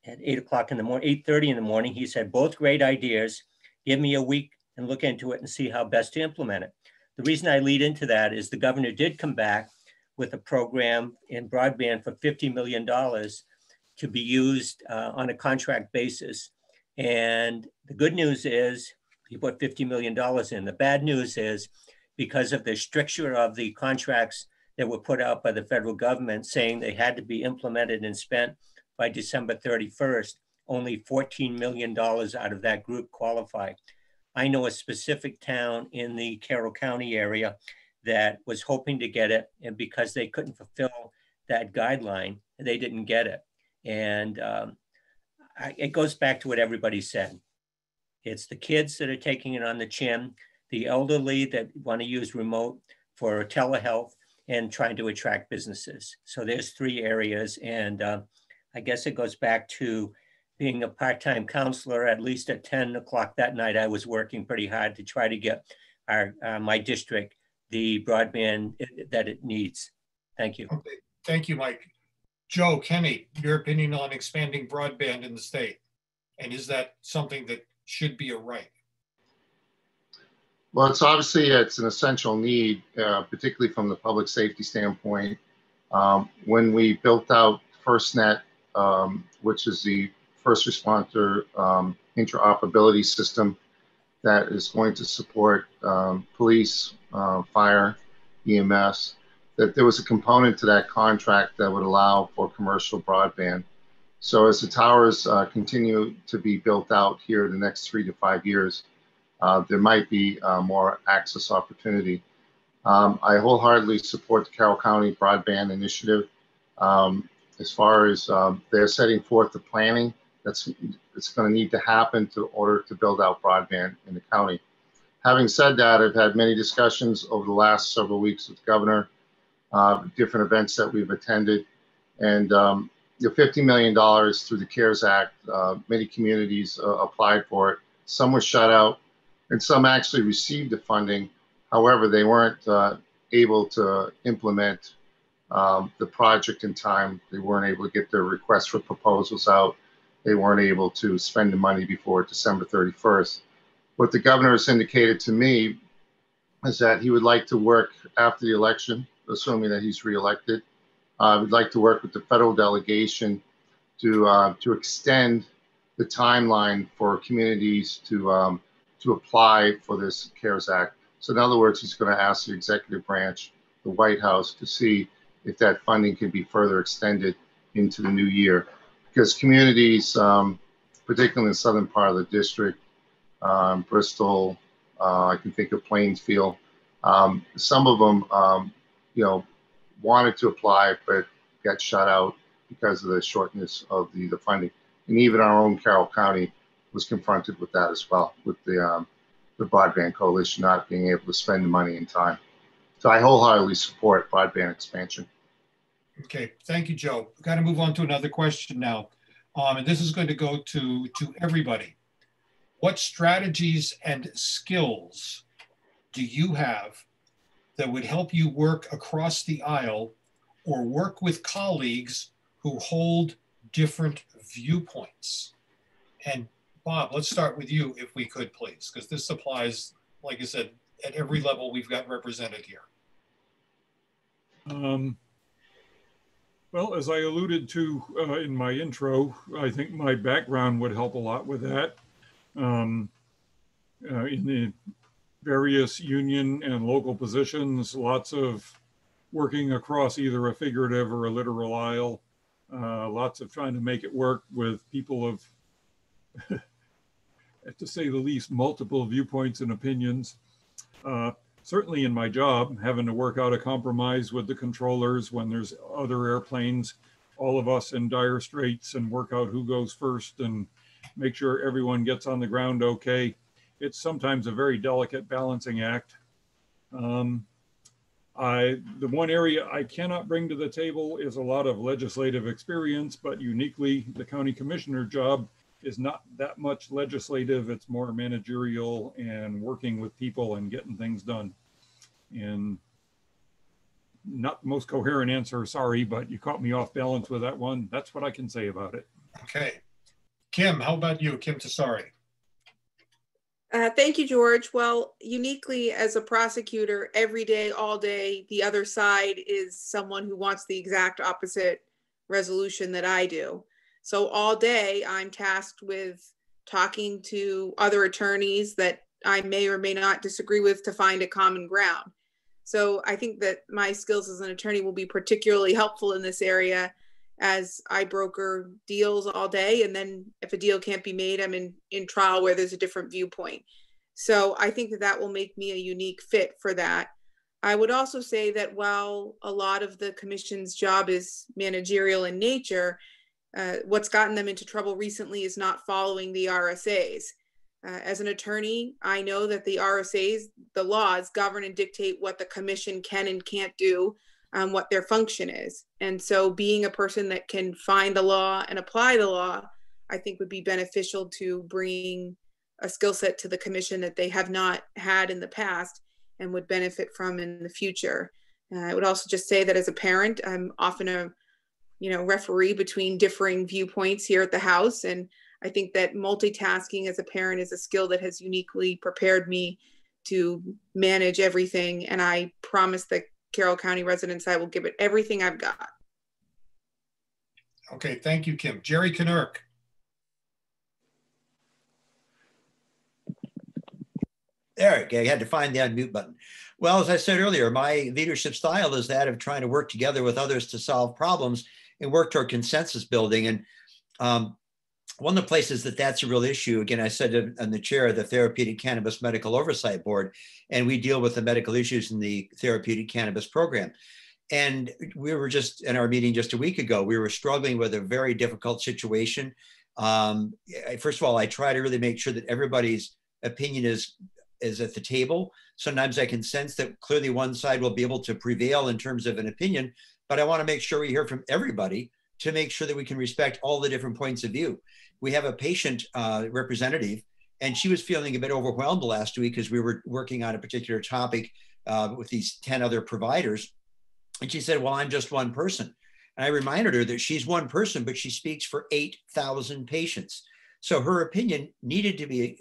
8:30 in the morning, he said, both great ideas. Give me a week and look into it and see how best to implement it. The reason I lead into that is the governor did come back with a program in broadband for $50 million to be used on a contract basis. And the good news is he put $50 million in. The bad news is because of the stricture of the contracts that were put out by the federal government saying they had to be implemented and spent by December 31st, only $14 million out of that group qualify. I know a specific town in the Carroll County area that was hoping to get it, and because they couldn't fulfill that guideline, they didn't get it. And it goes back to what everybody said. It's the kids that are taking it on the chin, the elderly that want to use remote for telehealth, and trying to attract businesses. So there's three areas. And I guess it goes back to being a part-time counselor. At least at 10 o'clock that night, I was working pretty hard to try to get my district the broadband that it needs. Thank you. Okay. Thank you, Mike. Joe, Kenney, your opinion on expanding broadband in the state? And is that something that should be a right? Well, it's an essential need, particularly from the public safety standpoint. When we built out FirstNet, which is the first responder interoperability system that is going to support police, fire, EMS, that there was a component to that contract that would allow for commercial broadband. So as the towers continue to be built out here in the next 3 to 5 years, there might be more access opportunity. I wholeheartedly support the Carroll County Broadband Initiative. As far as they're setting forth the planning it's going to need to happen in order to build out broadband in the county. Having said that, I've had many discussions over the last several weeks with the governor, different events that we've attended, and the $50 million through the CARES Act, many communities applied for it. Some were shut out, and some actually received the funding. However, they weren't able to implement the project in time. They weren't able to get their requests for proposals out. They weren't able to spend the money before December 31st. What the governor has indicated to me is that he would like to work after the election, assuming that he's reelected. We'd like to work with the federal delegation to extend the timeline for communities to apply for this CARES Act. So in other words, he's going to ask the executive branch, the White House, to see if that funding can be further extended into the new year. Because communities, particularly in the southern part of the district, Bristol, I can think of Plainsfield, some of them, wanted to apply, but got shut out because of the shortness of the funding. And even our own Carroll County was confronted with that as well, with the Broadband Coalition not being able to spend the money in time. So I wholeheartedly support broadband expansion. Okay, thank you, Joe. We've got to move on to another question now. And this is going to go to everybody. What strategies and skills do you have that would help you work across the aisle or work with colleagues who hold different viewpoints? And Bob, let's start with you if we could, please, because this applies, like I said, at every level we've got represented here. Well, as I alluded to in my intro, I think my background would help a lot with that. In the various union and local positions, lots of working across either a figurative or a literal aisle, lots of trying to make it work with people of, to say the least, multiple viewpoints and opinions. Certainly in my job, having to work out a compromise with the controllers when there's other airplanes, all of us in dire straits, and work out who goes first and make sure everyone gets on the ground okay. It's sometimes a very delicate balancing act. The one area I cannot bring to the table is a lot of legislative experience, but uniquely the county commissioner job is not that much legislative. It's more managerial and working with people and getting things done. And not the most coherent answer, sorry, but you caught me off balance with that one. That's what I can say about it. Okay. Kim, how about you? Kim Tassari. Thank you, George. Well, uniquely as a prosecutor, every day, all day, the other side is someone who wants the exact opposite resolution that I do. So all day I'm tasked with talking to other attorneys that I may or may not disagree with to find a common ground. So I think that my skills as an attorney will be particularly helpful in this area as I broker deals all day. And then if a deal can't be made, I'm in trial where there's a different viewpoint. So I think that that will make me a unique fit for that. I would also say that while a lot of the commission's job is managerial in nature, what's gotten them into trouble recently is not following the RSAs. As an attorney, I know that the RSAs, the laws, govern and dictate what the commission can and can't do, what their function is. And so being a person that can find the law and apply the law, I think would be beneficial to bring a skill set to the commission that they have not had in the past and would benefit from in the future. I would also just say that as a parent, I'm often a referee between differing viewpoints here at the house. And I think that multitasking as a parent is a skill that has uniquely prepared me to manage everything. And I promise the Carroll County residents I will give it everything I've got. Okay, thank you, Kim. Jerry Knurk. There, okay, I had to find the unmute button. Well, as I said earlier, my leadership style is that of trying to work together with others to solve problems and work toward consensus building. And one of the places that's a real issue, again, I said I'm the chair of the Therapeutic Cannabis Medical Oversight Board, and we deal with the medical issues in the therapeutic cannabis program. And we were just in our meeting just a week ago, we were struggling with a very difficult situation. First of all, I try to really make sure that everybody's opinion is at the table. Sometimes I can sense that clearly one side will be able to prevail in terms of an opinion, but I want to make sure we hear from everybody to make sure that we can respect all the different points of view. We have a patient representative, and she was feeling a bit overwhelmed last week because we were working on a particular topic with these 10 other providers. And she said, well, I'm just one person. And I reminded her that she's one person, but she speaks for 8,000 patients. So her opinion needed to be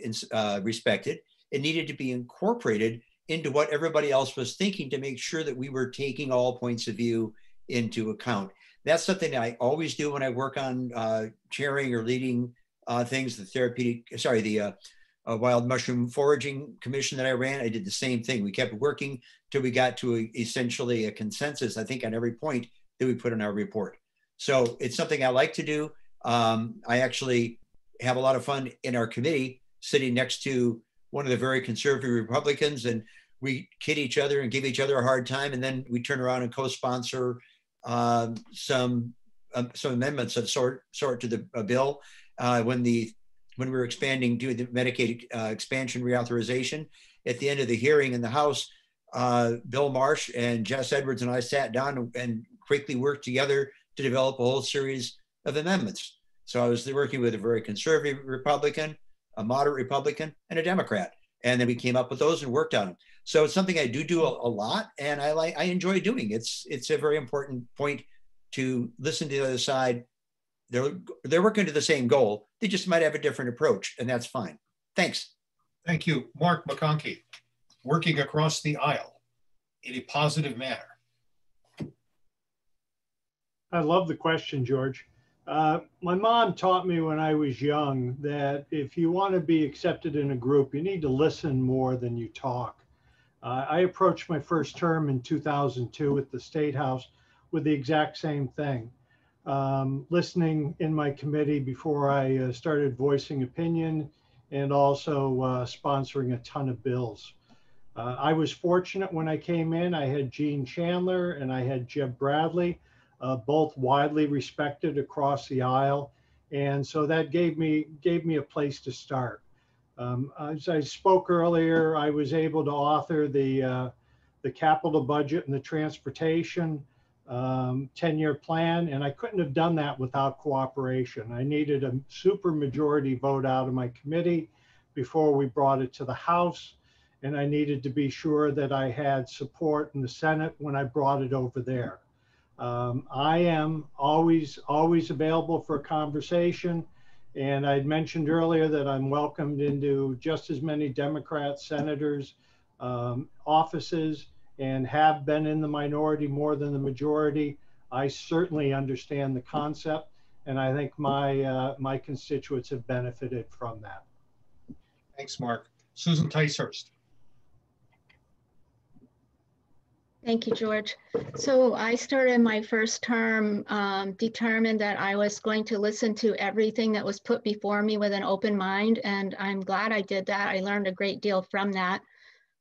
respected. It needed to be incorporated into what everybody else was thinking to make sure that we were taking all points of view into account. That's something that I always do when I work on chairing or leading things. The Wild Mushroom Foraging Commission that I ran, I did the same thing. We kept working till we got to essentially a consensus, I think, on every point that we put in our report. So it's something I like to do. I actually have a lot of fun in our committee sitting next to one of the very conservative Republicans, and we kid each other and give each other a hard time, and then we turn around and co-sponsor some amendments that sort to the bill when we were expanding, doing the Medicaid expansion reauthorization. At the end of the hearing in the House, Bill Marsh and Jess Edwards and I sat down and quickly worked together to develop a whole series of amendments. So I was working with a very conservative Republican, a moderate Republican, and a Democrat. And then we came up with those and worked on them. So it's something I do a lot, and I enjoy doing. It's a very important point to listen to the other side. They're working to the same goal. They just might have a different approach, and that's fine. Thanks. Thank you. Mark McConkey, working across the aisle in a positive manner. I love the question, George. My mom taught me when I was young that if you want to be accepted in a group, you need to listen more than you talk. I approached my first term in 2002 at the State House with the exact same thing. Listening in my committee before I started voicing opinion, and also sponsoring a ton of bills. I was fortunate when I came in. I had Gene Chandler and I had Jeb Bradley, both widely respected across the aisle. And so that gave me a place to start. As I spoke earlier, I was able to author the capital budget and the transportation 10-year plan, and I couldn't have done that without cooperation. I needed a super majority vote out of my committee before we brought it to the House, and I needed to be sure that I had support in the Senate when I brought it over there. I am always available for a conversation, and I'd mentioned earlier that I'm welcomed into just as many Democrats, senators, offices, and have been in the minority more than the majority. I certainly understand the concept, and I think my constituents have benefited from that. Thanks, Mark. Susan Ticehurst. Thank you, George. So I started my first term determined that I was going to listen to everything that was put before me with an open mind, and I'm glad I did that. I learned a great deal from that.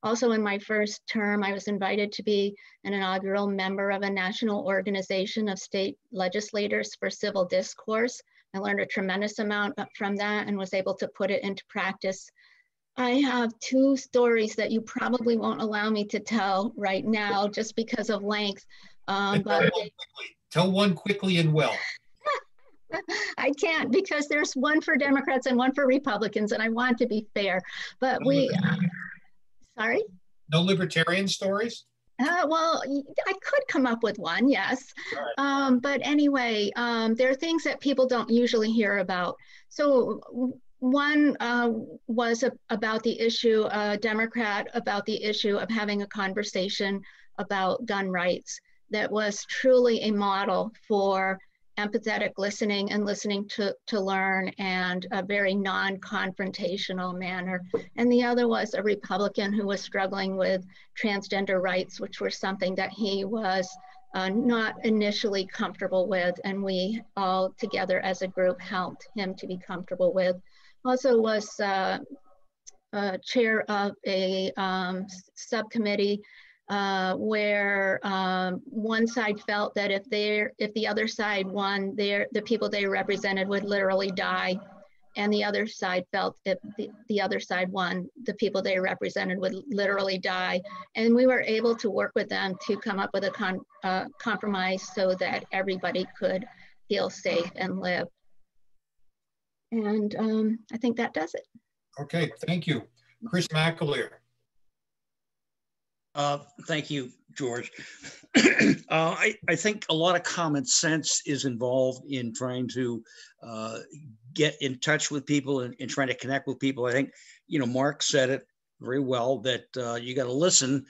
Also, in my first term, I was invited to be an inaugural member of a national organization of state legislators for civil discourse. I learned a tremendous amount from that and was able to put it into practice. I have two stories that you probably won't allow me to tell right now just because of length. Tell one quickly and well. I can't, because there's one for Democrats and one for Republicans, and I want to be fair. But sorry? No libertarian stories? Well, I could come up with one, yes. Right. But anyway, there are things that people don't usually hear about. So one was about the issue, Democrat, about the issue of having a conversation about gun rights that was truly a model for empathetic listening and listening to learn, and a very non-confrontational manner. And the other was a Republican who was struggling with transgender rights, which were something that he was not initially comfortable with, and we all together as a group helped him to be comfortable with. Also was chair of a subcommittee where one side felt that if the other side won, the people they represented would literally die, and the other side felt if the other side won, the people they represented would literally die. And we were able to work with them to come up with a compromise so that everybody could feel safe and live. And I think that does it. Okay, thank you. Chris McAleer. Thank you, George. I think a lot of common sense is involved in trying to get in touch with people and trying to connect with people. I think, Mark said it very well, that you got to listen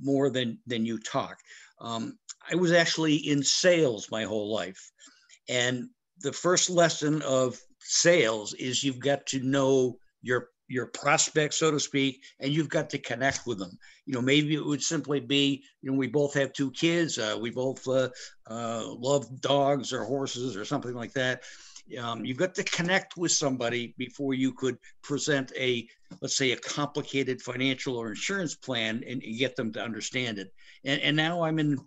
more than you talk. I was actually in sales my whole life. And the first lesson of sales is you've got to know your prospects, so to speak, and you've got to connect with them. Maybe it would simply be, we both have two kids, we both love dogs or horses or something like that. You've got to connect with somebody before you could present let's say, a complicated financial or insurance plan and get them to understand it. And now I'm in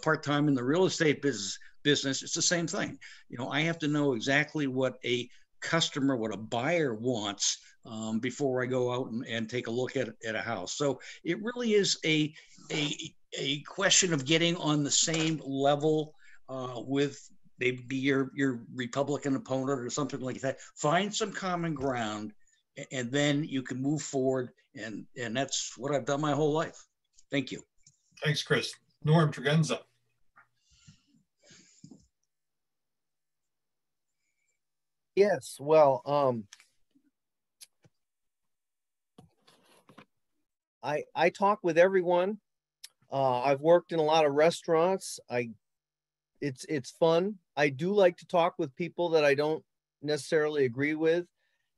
part-time in the real estate business. It's the same thing. I have to know exactly what a customer, what a buyer wants before I go out and take a look at a house. So it really is a question of getting on the same level with maybe your Republican opponent or something like that. Find some common ground, and then you can move forward. And that's what I've done my whole life. Thank you. Thanks, Chris. Norm Tregenza. Yes, well, I talk with everyone. I've worked in a lot of restaurants. It's fun. I do like to talk with people that I don't necessarily agree with,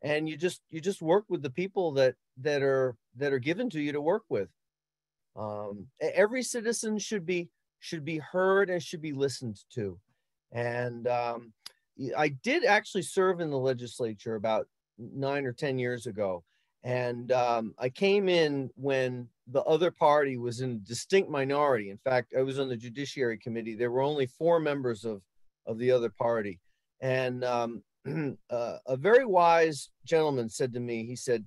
and you just work with the people that are given to you to work with. Every citizen should be heard and should be listened to, and I did actually serve in the legislature about 9 or 10 years ago. And I came in when the other party was in distinct minority. In fact, I was on the Judiciary Committee. There were only 4 members of the other party. And a very wise gentleman said to me, he said,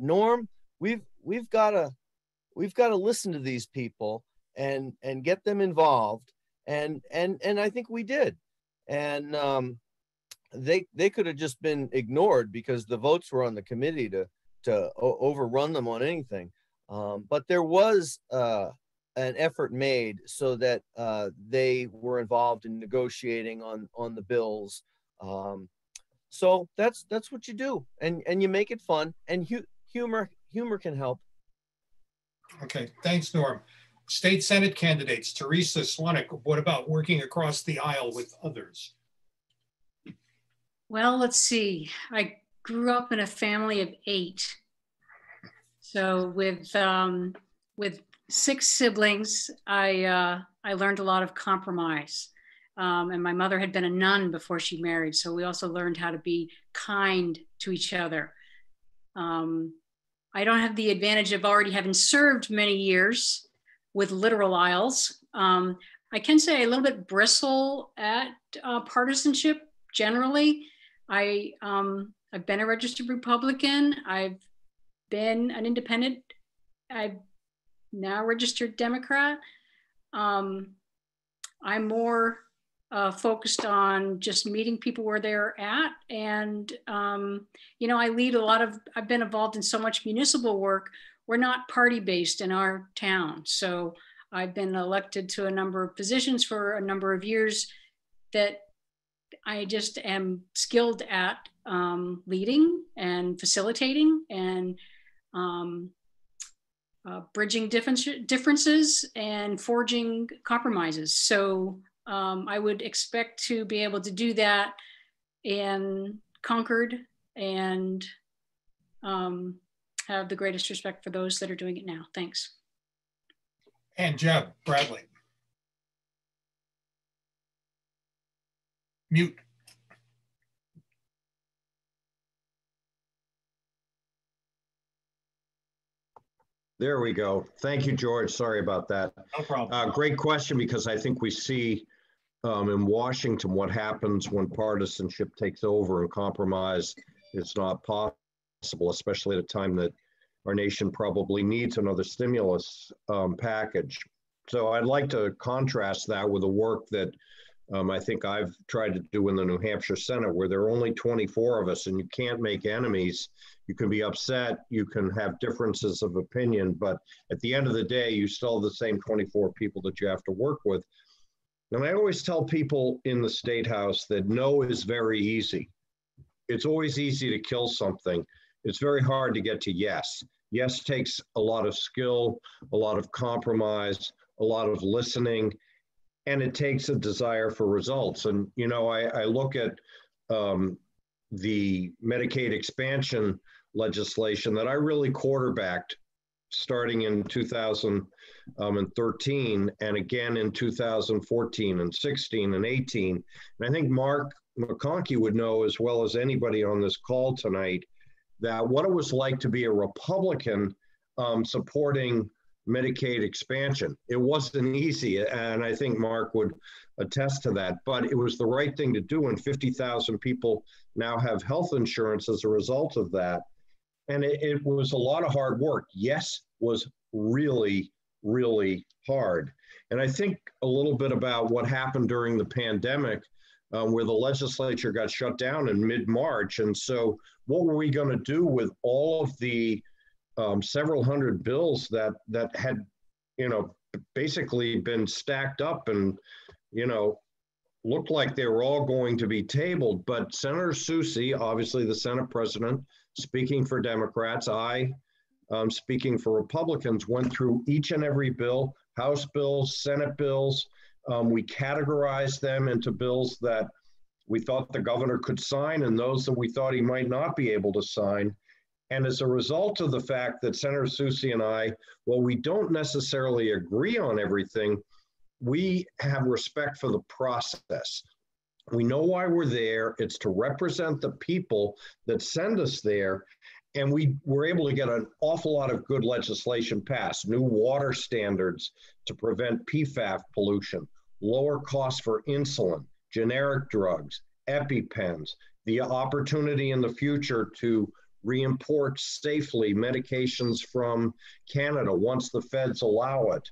Norm, we've got to listen to these people and get them involved. And I think we did. And they could have just been ignored because the votes were on the committee to overrun them on anything. But there was an effort made so that they were involved in negotiating on the bills. So that's what you do, and you make it fun, and humor can help. Okay, thanks, Norm. State Senate candidates, Teresa Swanick, what about working across the aisle with others? Well, let's see. I grew up in a family of 8. So with 6 siblings, I learned a lot of compromise. And my mother had been a nun before she married. So we also learned how to be kind to each other. I don't have the advantage of already having served many years with literal aisles. I can say I a little bit bristle at partisanship generally. I've been a registered Republican. I've been an independent. I've now registered Democrat. I'm more focused on just meeting people where they're at. And, I lead I've been involved in so much municipal work. We're not party-based in our town. So I've been elected to a number of positions for a number of years that I just am skilled at leading and facilitating and bridging differences and forging compromises. So I would expect to be able to do that in Concord and have the greatest respect for those that are doing it now. Thanks. And Jeb Bradley. Mute. There we go. Thank you, George. Sorry about that. No problem. Great question, because I think we see in Washington what happens when partisanship takes over and compromise is not possible, especially at a time that our nation probably needs another stimulus package. So I'd like to contrast that with the work that I think I've tried to do in the New Hampshire Senate, where there are only 24 of us and you can't make enemies. You can be upset, you can have differences of opinion, but at the end of the day, you still have the same 24 people that you have to work with. And I always tell people in the State House that no is very easy. It's always easy to kill something. It's very hard to get to yes. Yes takes a lot of skill, a lot of compromise, a lot of listening, and it takes a desire for results. And, I look at the Medicaid expansion legislation that I really quarterbacked starting in 2013 and again in 2014 and 16 and 18. And I think Mark McConkey would know as well as anybody on this call tonight that what it was like to be a Republican supporting Medicaid expansion. It wasn't easy, and I think Mark would attest to that, but it was the right thing to do, and 50,000 people now have health insurance as a result of that. And it was a lot of hard work. Yes, was really, really hard. And I think a little bit about what happened during the pandemic, where the legislature got shut down in mid-March. And so what were we going to do with all of the several hundred bills that had, basically been stacked up and, looked like they were all going to be tabled? But Senator Soucy, obviously the Senate president, speaking for Democrats, I, speaking for Republicans, went through each and every bill, House bills, Senate bills. We categorized them into bills that we thought the governor could sign and those that we thought he might not be able to sign. And as a result of the fact that Senator Soucy and I, while we don't necessarily agree on everything, we have respect for the process. We know why we're there. It's to represent the people that send us there. And we were able to get an awful lot of good legislation passed, new water standards to prevent PFAS pollution, lower costs for insulin, generic drugs, EpiPens, the opportunity in the future to re-import safely medications from Canada once the feds allow it.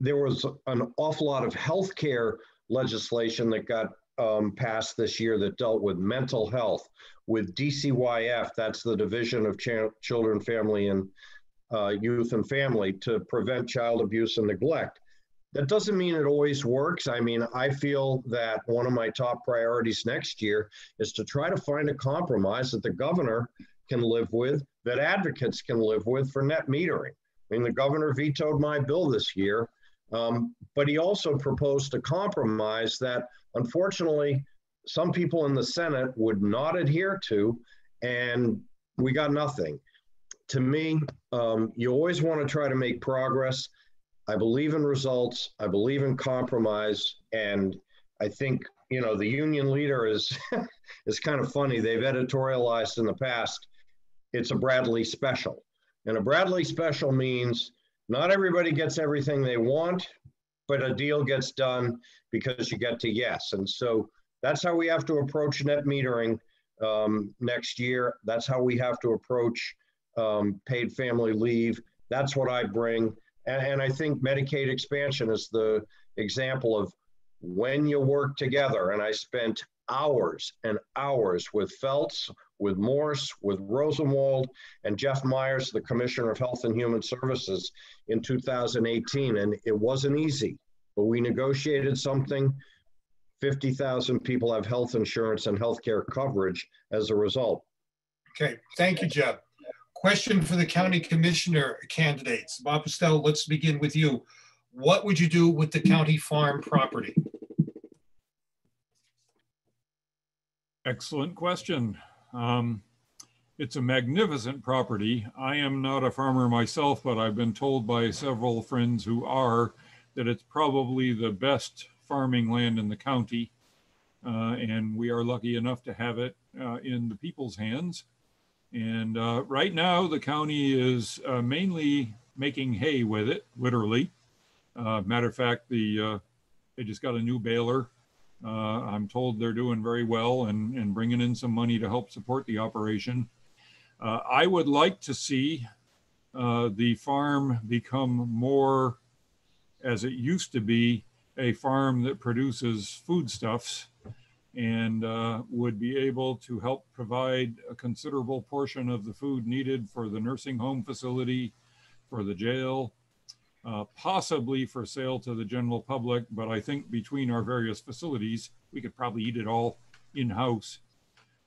There was an awful lot of healthcare legislation that got passed this year that dealt with mental health, with DCYF, that's the Division of Children, Family, and Youth and Family, to prevent child abuse and neglect. That doesn't mean it always works. I mean, I feel that one of my top priorities next year is to try to find a compromise that the governor can live with, that advocates can live with for net metering. I mean, the governor vetoed my bill this year, but he also proposed a compromise that, unfortunately, some people in the Senate would not adhere to, and we got nothing. To me, you always want to try to make progress. I believe in results. I believe in compromise. And I think, the union leader is kind of funny. They've editorialized in the past, it's a Bradley special. And a Bradley special means not everybody gets everything they want, but a deal gets done because you get to yes. And so that's how we have to approach net metering next year. That's how we have to approach paid family leave. That's what I bring. And I think Medicaid expansion is the example of when you work together. And I spent hours and hours with Feltz, with Morse, with Rosenwald, and Jeff Myers, the Commissioner of Health and Human Services in 2018. And it wasn't easy, but we negotiated something. 50,000 people have health insurance and healthcare coverage as a result. Okay, thank you, Jeff. Question for the county commissioner candidates. Bob Pustell, let's begin with you. What would you do with the county farm property? Excellent question. It's a magnificent property. I am not a farmer myself, but I've been told by several friends who are that it's probably the best farming land in the county. And we are lucky enough to have it in the people's hands. And right now, the county is mainly making hay with it, literally. Matter of fact, they just got a new baler. I'm told they're doing very well and bringing in some money to help support the operation. I would like to see the farm become more, as it used to be, a farm that produces foodstuffs and would be able to help provide a considerable portion of the food needed for the nursing home facility, for the jail, possibly for sale to the general public. But I think between our various facilities, we could probably eat it all in-house.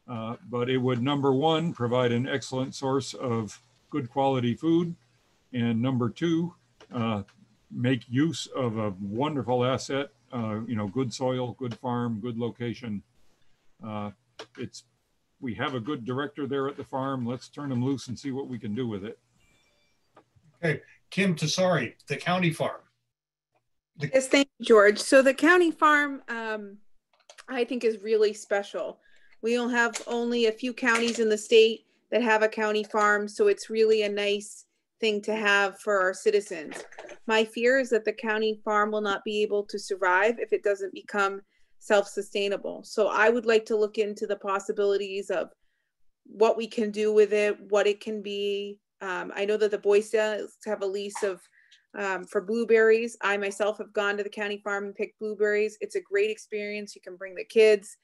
But it would, number one, provide an excellent source of good quality food. And number two, make use of a wonderful asset, good soil, good farm, good location. We have a good director there at the farm. Let's turn him loose and see what we can do with it. Okay, Kim Tassari, the county farm. Yes, thank you, George. So the county farm, I think is really special. We don't have only a few counties in the state that have a county farm, so it's really a nice thing to have for our citizens. My fear is that the county farm will not be able to survive if it doesn't become self-sustainable. So I would like to look into the possibilities of what we can do with it, what it can be. I know that the Boy Scouts have a lease of for blueberries. I myself have gone to the county farm and picked blueberries. It's a great experience. You can bring the kids.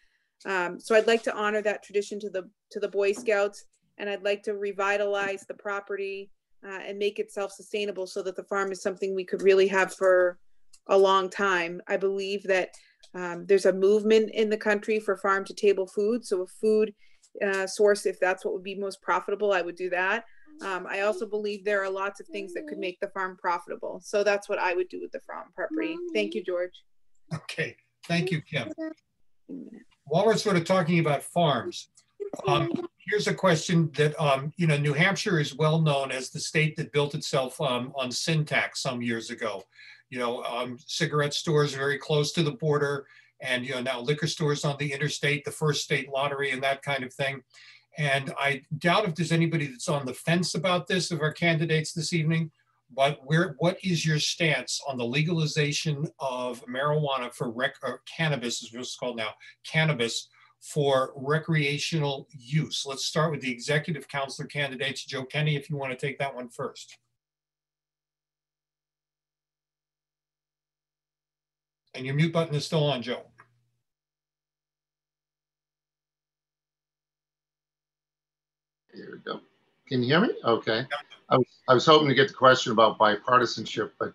So I'd like to honor that tradition to the Boy Scouts, and I'd like to revitalize the property and make it self-sustainable so that the farm is something we could really have for a long time. I believe that there's a movement in the country for farm to table food. So a food source, if that's what would be most profitable, I would do that. I also believe there are lots of things that could make the farm profitable. So that's what I would do with the farm property. Thank you, George. Okay, thank you, Kim. While we're sort of talking about farms, here's a question that, New Hampshire is well known as the state that built itself on sin tax some years ago. Cigarette stores very close to the border, and now liquor stores on the interstate, the first state lottery and that kind of thing. And I doubt if there's anybody that's on the fence about this of our candidates this evening, but what is your stance on the legalization of marijuana for cannabis, is what it's called now, cannabis for recreational use? Let's start with the executive councilor candidates. Joe Kenney, if you want to take that one first. And your mute button is still on, Joe. Here we go. Can you hear me? Okay. I was hoping to get the question about bipartisanship, but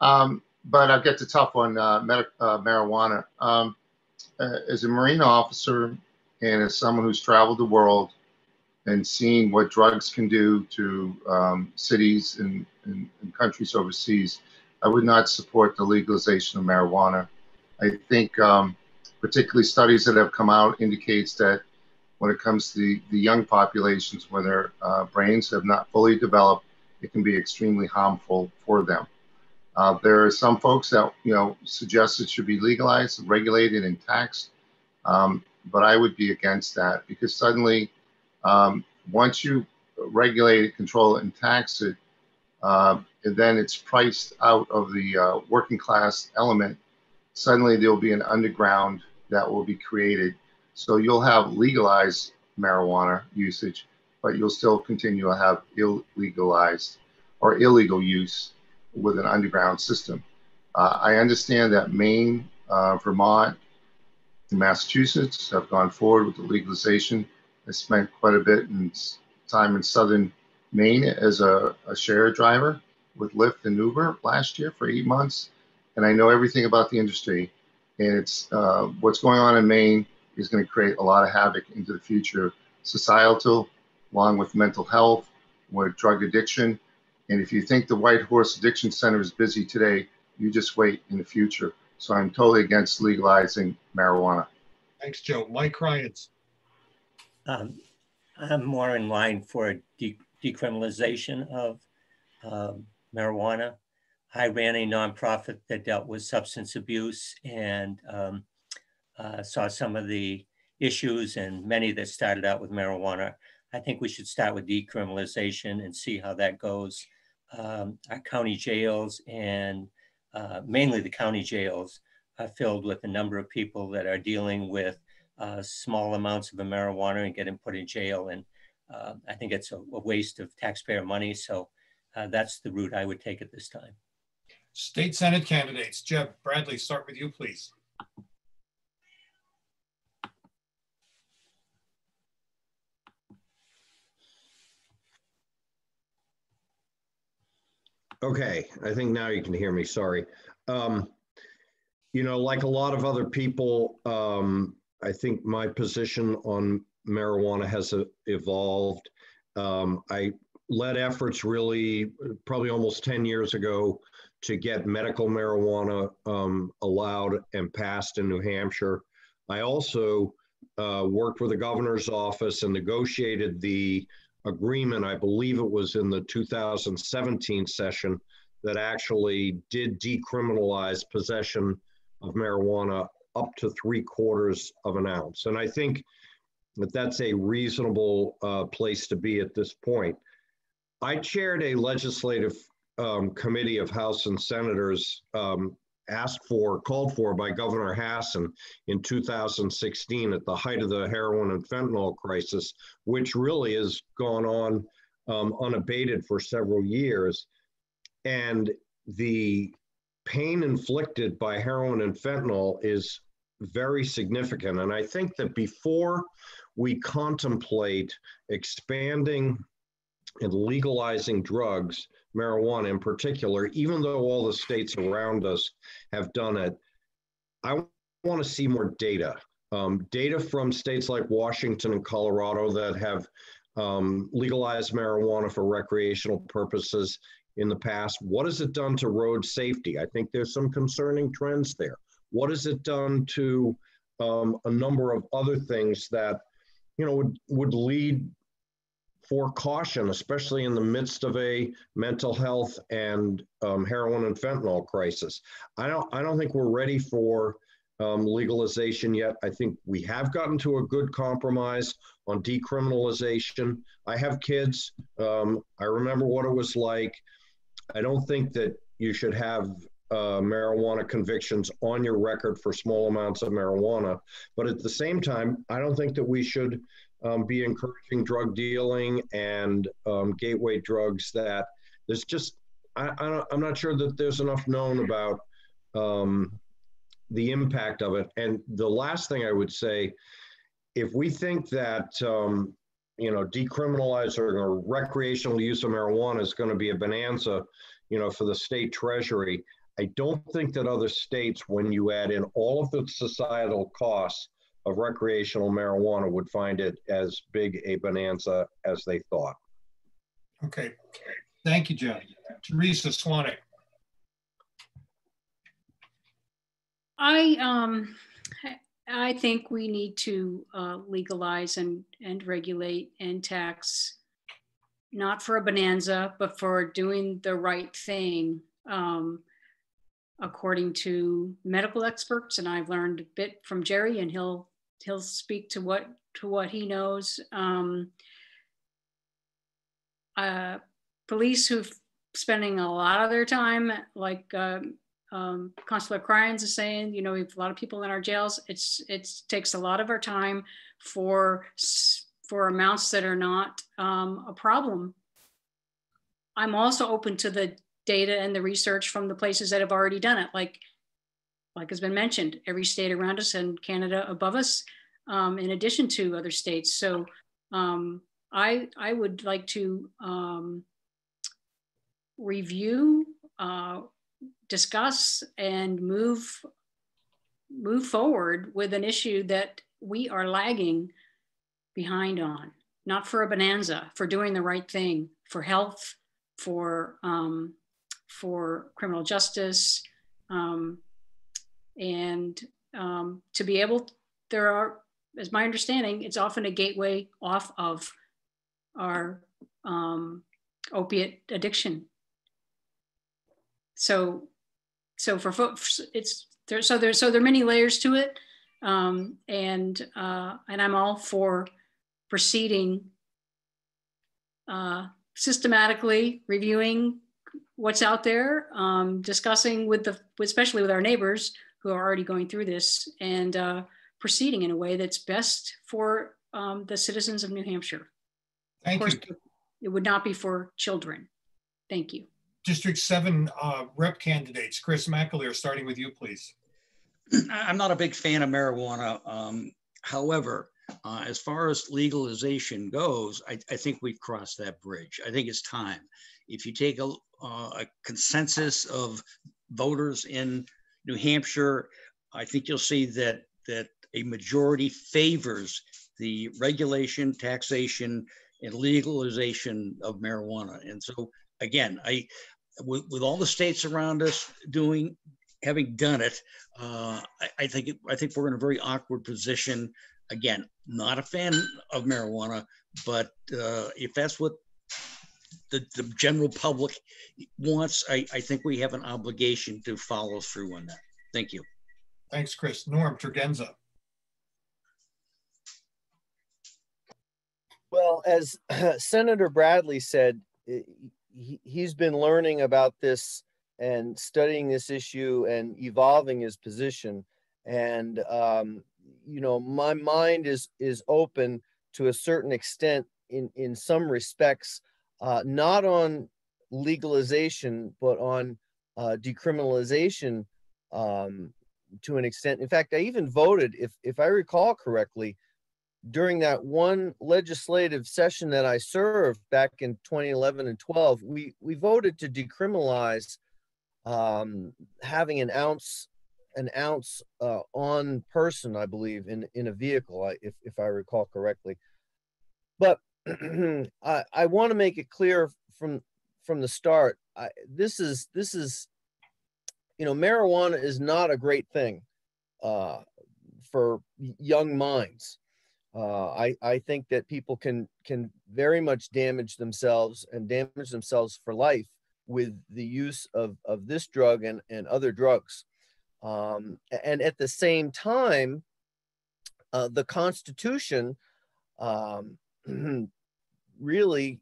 I'll get the tough one, marijuana. As a Marine officer and as someone who's traveled the world and seen what drugs can do to cities and countries overseas, I would not support the legalization of marijuana. I think particularly studies that have come out indicates that when it comes to the young populations, where their brains have not fully developed, it can be extremely harmful for them. There are some folks that suggest it should be legalized, regulated, and taxed, but I would be against that, because suddenly, once you regulate it, control it, and tax it, and then it's priced out of the working class element, suddenly there will be an underground that will be created. So you'll have legalized marijuana usage, but you'll still continue to have illegalized or illegal use with an underground system. I understand that Maine, Vermont, and Massachusetts have gone forward with the legalization. I spent quite a bit in time in southern Maine as a share driver with Lyft and Uber last year for 8 months, and I know everything about the industry. And it's what's going on in Maine is going to create a lot of havoc into the future, societal, along with mental health, with drug addiction. And if you think the White Horse Addiction Center is busy today, you just wait in the future. So I'm totally against legalizing marijuana. Thanks, Joe. Mike Cryans. I'm more in line for decriminalization of marijuana. I ran a nonprofit that dealt with substance abuse and saw some of the issues, and many that started out with marijuana. I think we should start with decriminalization and see how that goes. Our county jails, and mainly the county jails, are filled with a number of people that are dealing with small amounts of marijuana and getting put in jail. And I think it's a waste of taxpayer money. So that's the route I would take at this time. State Senate candidates. Jeb Bradley, start with you, please. Okay, I think now you can hear me, sorry. Like a lot of other people, I think my position on marijuana has evolved. I led efforts really probably almost 10 years ago to get medical marijuana allowed and passed in New Hampshire. I also worked with the governor's office and negotiated the agreement, I believe it was in the 2017 session, that actually did decriminalize possession of marijuana up to 3/4 of an ounce. And I think that that's a reasonable place to be at this point. I chaired a legislative committee of House and Senators called for by Governor Hassan in 2016 at the height of the heroin and fentanyl crisis, which really has gone on unabated for several years. And the pain inflicted by heroin and fentanyl is very significant. And I think that before we contemplate expanding and legalizing drugs, marijuana in particular, even though all the states around us have done it, I want to see more data. Data from states like Washington and Colorado that have legalized marijuana for recreational purposes in the past. What has it done to road safety? I think there's some concerning trends there. What has it done to a number of other things that, you know, would lead for caution, especially in the midst of a mental health and heroin and fentanyl crisis? I don't think we're ready for legalization yet. I think we have gotten to a good compromise on decriminalization. I have kids. I remember what it was like. I don't think that you should have marijuana convictions on your record for small amounts of marijuana. But at the same time, I don't think that we should be encouraging drug dealing and gateway drugs that there's just, I'm not sure that there's enough known about the impact of it. And the last thing I would say, if we think that, you know, decriminalizing or recreational use of marijuana is going to be a bonanza, you know, for the state treasury, I don't think that other states, when you add in all of the societal costs of recreational marijuana, would find it as big a bonanza as they thought. Okay, thank you, Jeff. Teresa Swanek. I think we need to legalize and regulate and tax, not for a bonanza, but for doing the right thing, according to medical experts. And I've learned a bit from Jerry, and he'll speak to what he knows. Police who've spending a lot of their time, like Consular Cryans is saying, you know, we have a lot of people in our jails. It takes a lot of our time for amounts that are not a problem. I'm also open to the data and the research from the places that have already done it, like has been mentioned, every state around us and Canada above us, in addition to other states. So I would like to review, discuss, and move forward with an issue that we are lagging behind on, not for a bonanza, for doing the right thing, for health, for criminal justice, and to be able, there are, as my understanding, it's often a gateway off of our opiate addiction. So for folks, there are many layers to it, and I'm all for proceeding systematically, reviewing what's out there, discussing especially with our neighbors who are already going through this, and proceeding in a way that's best for the citizens of New Hampshire. Thank you. It would not be for children. Thank you. District 7 rep candidates. Chris McAleer, starting with you, please. I'm not a big fan of marijuana. However, as far as legalization goes, I think we've crossed that bridge. I think it's time. If you take a consensus of voters in New Hampshire, I think you'll see that a majority favors the regulation, taxation, and legalization of marijuana. And so, again, with all the states around us having done it, I think we're in a very awkward position. Again, not a fan of marijuana, but if that's what the general public wants, I think we have an obligation to follow through on that. Thank you. Thanks, Chris. Norm Turgenza. Well, as Senator Bradley said, he's been learning about this and studying this issue and evolving his position. And, you know, my mind is open to a certain extent in some respects, not on legalization, but on decriminalization to an extent. In fact, I even voted, if I recall correctly, during that one legislative session that I served back in 2011 and 12, we voted to decriminalize having an ounce on person, I believe, in a vehicle, if I recall correctly. But I want to make it clear from the start. This is, you know, marijuana is not a great thing for young minds. I think that people can very much damage themselves for life with the use of this drug and other drugs. And at the same time, the Constitution really,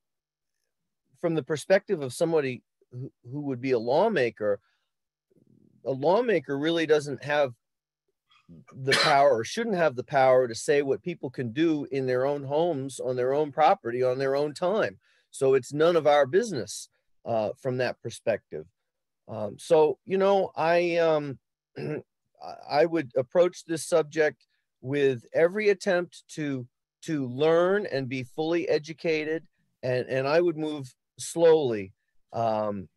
from the perspective of somebody who would be a lawmaker really doesn't have the power, or shouldn't have the power, to say what people can do in their own homes, on their own property, on their own time. So it's none of our business from that perspective. So, you know, I would approach this subject with every attempt to learn and be fully educated, and I would move slowly. And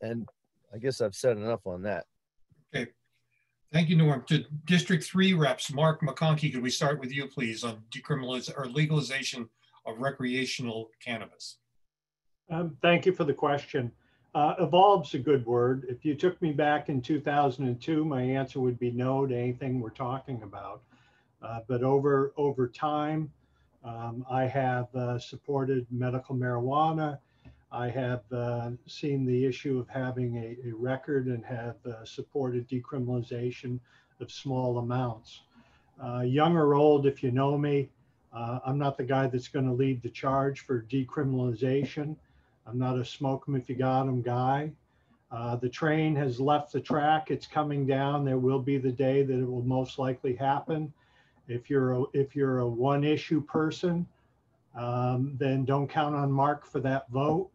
I guess I've said enough on that. Okay. Thank you, Norm. To District 3 reps, Mark McConkey, could we start with you, please, on decriminalization or legalization of recreational cannabis? Thank you for the question. Evolve's a good word. If you took me back in 2002, my answer would be no to anything we're talking about. But over time, I have supported medical marijuana. I have seen the issue of having a record and have supported decriminalization of small amounts. Young or old, if you know me, I'm not the guy that's going to lead the charge for decriminalization. I'm not a smoke 'em if you got 'em guy. The train has left the track. It's coming down. There will be the day that it will most likely happen. If you're a one issue person, then don't count on Mark for that vote.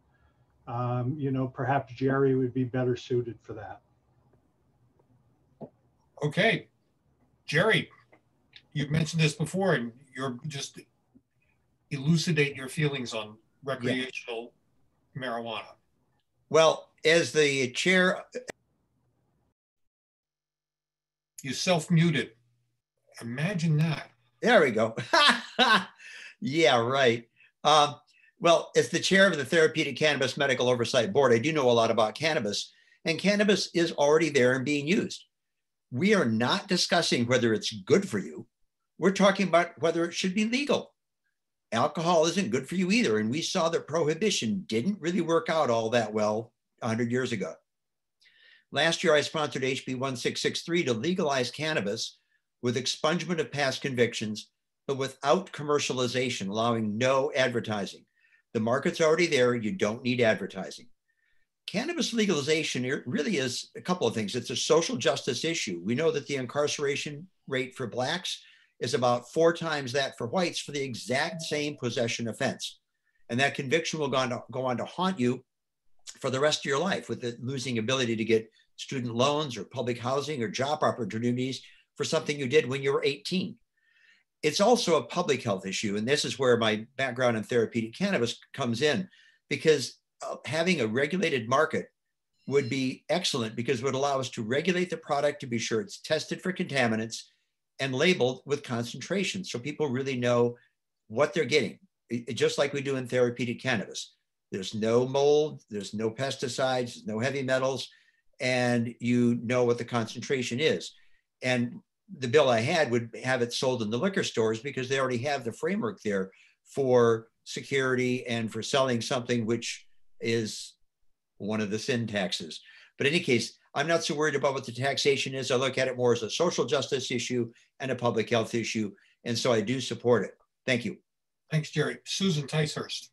You know, perhaps Jerry would be better suited for that. Okay, Jerry, you've mentioned this before, and you're just elucidate your feelings on recreational marijuana. Well, as the chair, you self-muted. Imagine that. There we go. Yeah, right. Well, as the chair of the Therapeutic Cannabis Medical Oversight Board, I do know a lot about cannabis, and cannabis is already there and being used. We are not discussing whether it's good for you. We're talking about whether it should be legal. Alcohol isn't good for you either, and we saw that prohibition didn't really work out all that well 100 years ago. Last year, I sponsored HB 1663 to legalize cannabis with expungement of past convictions, but without commercialization, allowing no advertising. The market's already there. You don't need advertising. Cannabis legalization really is a couple of things. It's a social justice issue. We know that the incarceration rate for Blacks is about 4 times that for whites for the exact same possession offense. And that conviction will go on to haunt you for the rest of your life, with the losing ability to get student loans or public housing or job opportunities for something you did when you were 18. It's also a public health issue. And this is where my background in therapeutic cannabis comes in, because having a regulated market would be excellent, because it would allow us to regulate the product to be sure it's tested for contaminants and labeled with concentration, so people really know what they're getting, just like we do in therapeutic cannabis. There's no mold, there's no pesticides, there's no heavy metals, and you know what the concentration is. And the bill I had would have it sold in the liquor stores, because they already have the framework there for security and for selling something which is one of the sin taxes. But in any case, I'm not so worried about what the taxation is. I look at it more as a social justice issue and a public health issue. And so I do support it. Thank you. Thanks, Jerry. Susan Ticehurst.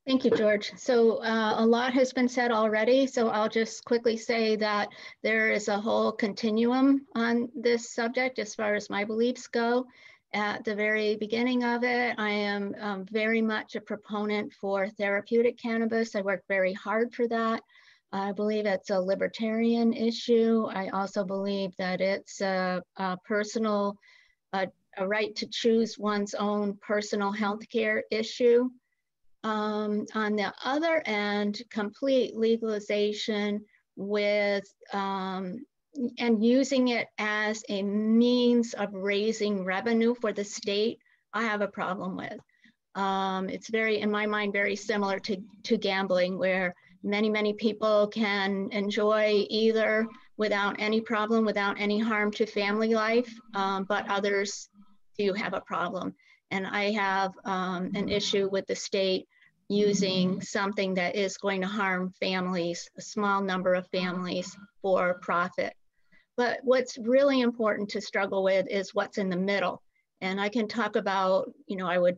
Thank you, George. So a lot has been said already, so I'll just quickly say that there is a whole continuum on this subject as far as my beliefs go. At the very beginning of it, I am very much a proponent for therapeutic cannabis. I work very hard for that. I believe it's a libertarian issue. I also believe that it's a personal, a right to choose one's own personal health care issue. On the other end, complete legalization with and using it as a means of raising revenue for the state, I have a problem with. It's very, in my mind, very similar to gambling, where many people can enjoy either without any problem, without any harm to family life, but others do have a problem. And I have an issue with the state using something that is going to harm families, a small number of families, for profit. But what's really important to struggle with is what's in the middle. And I can talk about, you know, I would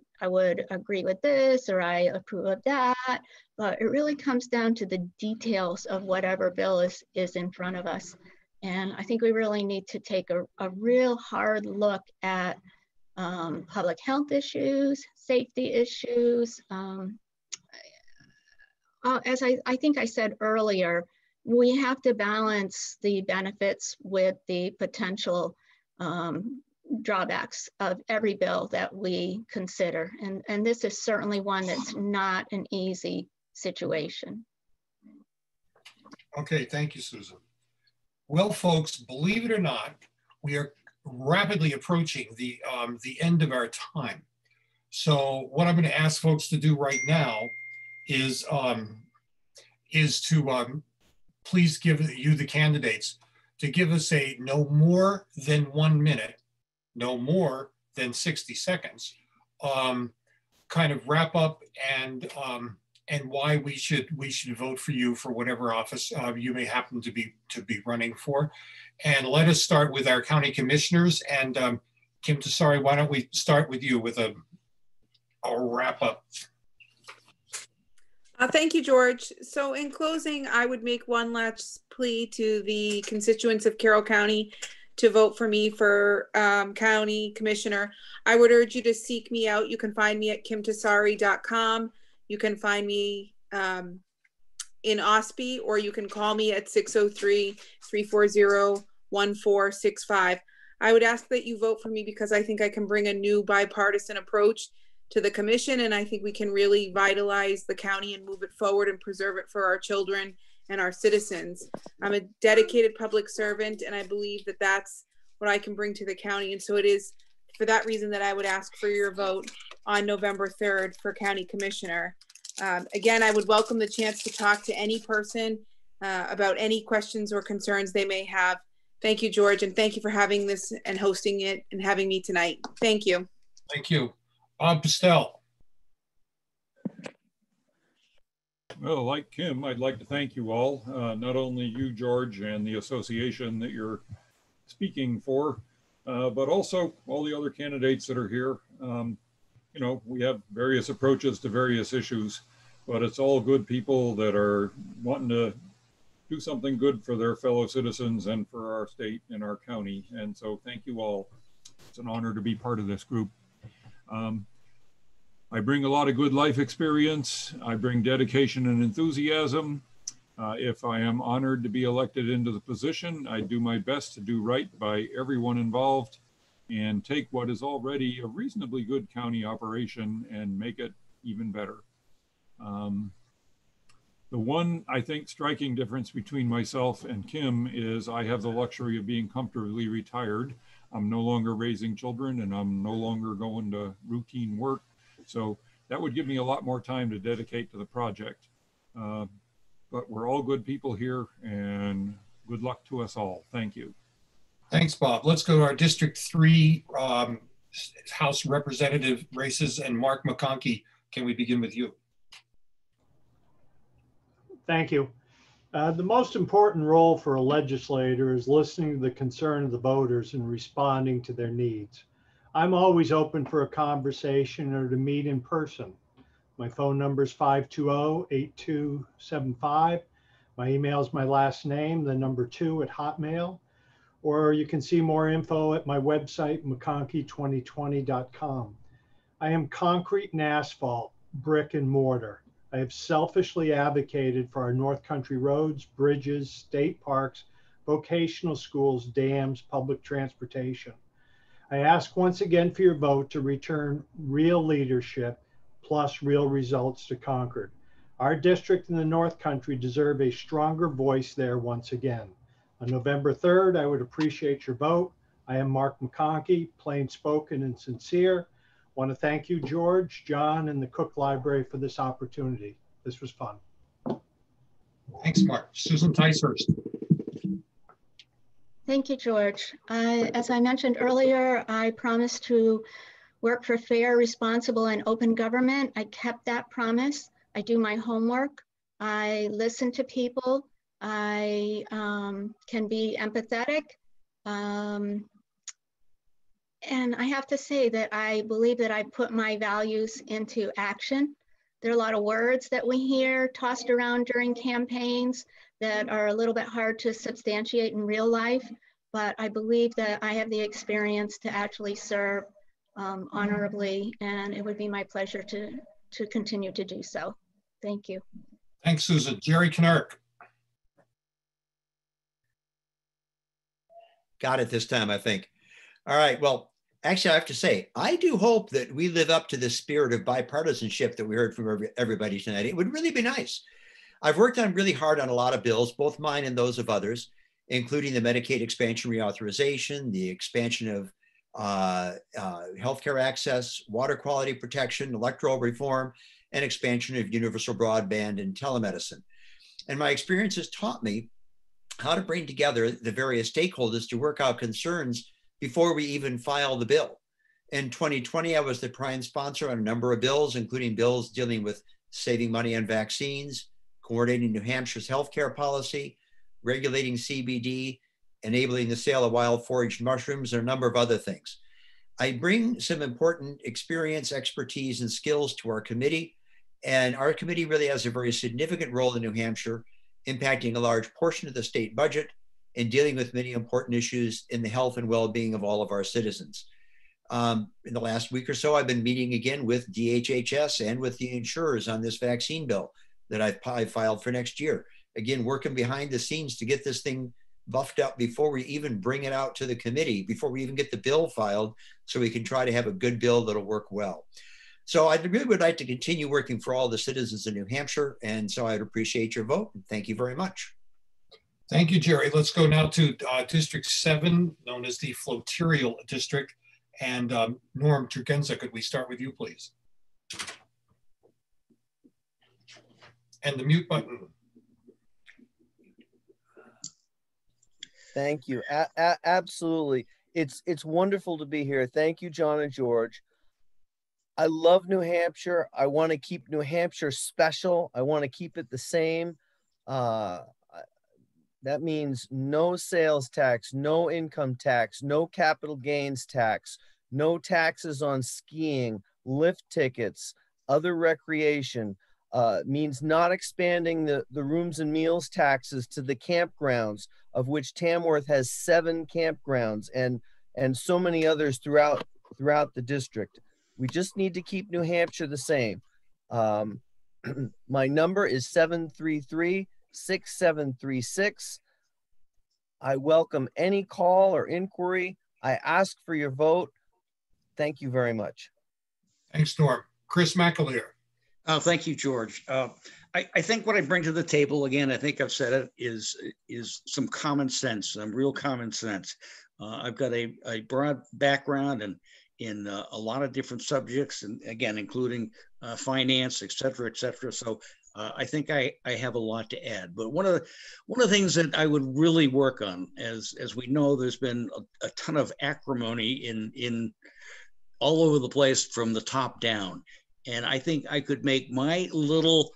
agree with this or I approve of that, but it really comes down to the details of whatever bill is in front of us. And I think we really need to take a real hard look at public health issues, safety issues. As I think I said earlier, we have to balance the benefits with the potential drawbacks of every bill that we consider. And this is certainly one that's not an easy situation. Okay, thank you, Susan. Well, folks, believe it or not, we are rapidly approaching the end of our time. So what I'm going to ask folks to do right now is to please give you, the candidates, to give us a no more than 1 minute, no more than 60 seconds, kind of wrap up and why we should vote for you for whatever office you may happen to be running for. And let us start with our county commissioners. And Kim Tesari, why don't we start with you with a wrap up? Thank you, George. So in closing, I would make one last plea to the constituents of Carroll County to vote for me for county commissioner. I would urge you to seek me out. You can find me at kimtesari.com. You can find me in Ospey, or you can call me at 603-340-1465. I would ask that you vote for me because I think I can bring a new bipartisan approach to the commission, and I think we can really vitalize the county and move it forward and preserve it for our children and our citizens. I'm a dedicated public servant, and I believe that that's what I can bring to the county. And so it is for that reason that I would ask for your vote on November 3rd for county commissioner. Again, I would welcome the chance to talk to any person about any questions or concerns they may have. Thank you, George, and thank you for having this and hosting it and having me tonight. Thank you. Thank you. Pustell. Well, like Kim, I'd like to thank you all, not only you, George, and the association that you're speaking for, but also all the other candidates that are here. You know, we have various approaches to various issues, but it's all good people that are wanting to do something good for their fellow citizens and for our state and our county. And so thank you all. It's an honor to be part of this group. I bring a lot of good life experience. I bring dedication and enthusiasm. If I am honored to be elected into the position, I do my best to do right by everyone involved and take what is already a reasonably good county operation and make it even better. The one, I think, striking difference between myself and Kim is I have the luxury of being comfortably retired. I'm no longer raising children and I'm no longer going to routine work. So that would give me a lot more time to dedicate to the project. But we're all good people here and good luck to us all. Thank you. Thanks, Bob. Let's go to our District 3 House Representative races. And Mark McConkey, can we begin with you? Thank you. The most important role for a legislator is listening to the concern of the voters and responding to their needs. I'm always open for a conversation or to meet in person. My phone number is 520-8275. My email is my last name, the number 2 at Hotmail. Or you can see more info at my website, mcconkey2020.com. I am concrete and asphalt, brick and mortar. I have selfishly advocated for our North Country roads, bridges, state parks, vocational schools, dams, public transportation. I ask once again for your vote to return real leadership plus real results to Concord. Our district in the North Country deserve a stronger voice there once again. On November 3rd, I would appreciate your vote. I am Mark McConkey, plain spoken and sincere. Want to thank you, George, John, and the Cook Library for this opportunity. This was fun. Thanks, Mark. Susan Ticehurst. Thank you, George. As I mentioned earlier, I promised to work for fair, responsible, and open government. I kept that promise. I do my homework. I listen to people. I can be empathetic. And I have to say that I believe that I put my values into action. There are a lot of words that we hear tossed around during campaigns that are a little bit hard to substantiate in real life, but I believe that I have the experience to actually serve honorably, and it would be my pleasure to continue to do so. Thank you. Thanks, Susan. Jerry Knirk. Got it this time, I think. All right, well, actually, I have to say, I do hope that we live up to the spirit of bipartisanship that we heard from everybody tonight. It would really be nice. I've worked on really hard on a lot of bills, both mine and those of others, including the Medicaid expansion reauthorization, the expansion of healthcare access, water quality protection, electoral reform, and expansion of universal broadband and telemedicine. And my experience has taught me how to bring together the various stakeholders to work out concerns before we even file the bill. In 2020, I was the prime sponsor on a number of bills, including bills dealing with saving money on vaccines, coordinating New Hampshire's healthcare policy, regulating CBD, enabling the sale of wild foraged mushrooms, and a number of other things. I bring some important experience, expertise, and skills to our committee, and our committee really has a very significant role in New Hampshire, impacting a large portion of the state budget and dealing with many important issues in the health and well-being of all of our citizens. In the last week or so, I've been meeting again with DHHS and with the insurers on this vaccine bill that I've filed for next year. Again, working behind the scenes to get this thing buffed up before we even bring it out to the committee, before we even get the bill filed, so we can try to have a good bill that'll work well. So I really would like to continue working for all the citizens in New Hampshire, and so I'd appreciate your vote. And thank you very much. Thank you, Jerry. Let's go now to District 7, known as the Floterial District. And Norm Turgenza, could we start with you, please? And the mute button. Thank you. Absolutely. It's wonderful to be here. Thank you, John and George. I love New Hampshire. I want to keep New Hampshire special. I want to keep it the same. That means no sales tax, no income tax, no capital gains tax, no taxes on skiing, lift tickets, other recreation. Means not expanding the rooms and meals taxes to the campgrounds, of which Tamworth has 7 campgrounds and so many others throughout the district. We just need to keep New Hampshire the same. My number is 733-6736. I welcome any call or inquiry. I ask for your vote. Thank you very much. Thanks, Norm. Chris McAleer. Thank you, George. I think what I bring to the table, again, I think I've said it, is some common sense, some real common sense. I've got a broad background in a lot of different subjects, and again, including finance, et cetera, et cetera. So I think I have a lot to add. But one of the things that I would really work on, as we know, there's been a ton of acrimony in all over the place from the top down. And I think I could make my little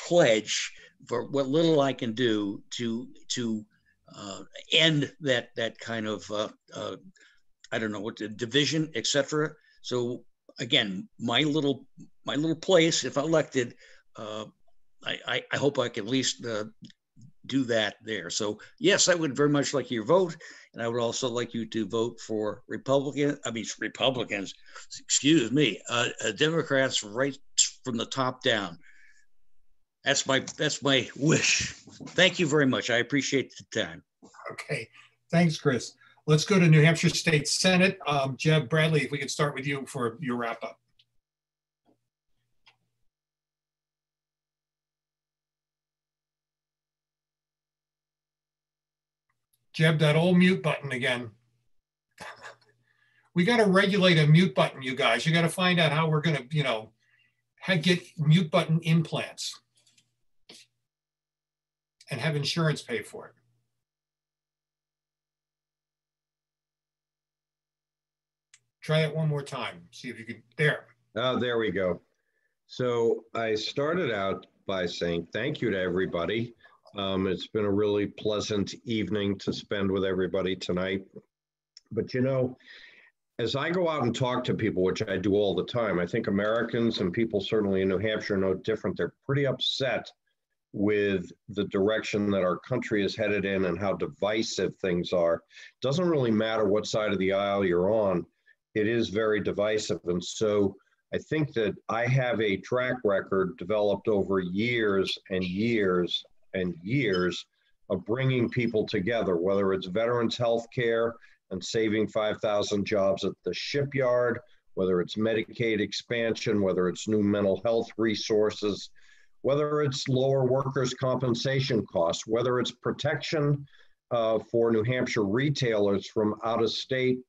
pledge for what little I can do to end that kind of I don't know what the division, etc. So again, my little place, if elected, I hope I can at least do that there. So yes, I would very much like your vote, and I would also like you to vote for Republicans, excuse me, Democrats right from the top down. That's my wish. Thank you very much. I appreciate the time. Okay, thanks, Chris. Let's go to New Hampshire State Senate. Jeb Bradley, if we could start with you for your wrap up. Jeb, that old mute button again. We got to regulate a mute button, you guys. You got to find out how we're going to, get mute button implants and have insurance pay for it. Try that one more time. See if you can, there. Oh, there we go. So I started out by saying thank you to everybody. It's been a really pleasant evening to spend with everybody tonight. But as I go out and talk to people, which I do all the time, I think Americans and people certainly in New Hampshire are no different. They're pretty upset with the direction that our country is headed in and how divisive things are. It doesn't really matter what side of the aisle you're on. It is very divisive. And so I think that I have a track record developed over years and years and years of bringing people together, whether it's veterans health care and saving 5,000 jobs at the shipyard, whether it's Medicaid expansion, whether it's new mental health resources, whether it's lower workers' compensation costs, whether it's protection for New Hampshire retailers from out-of-state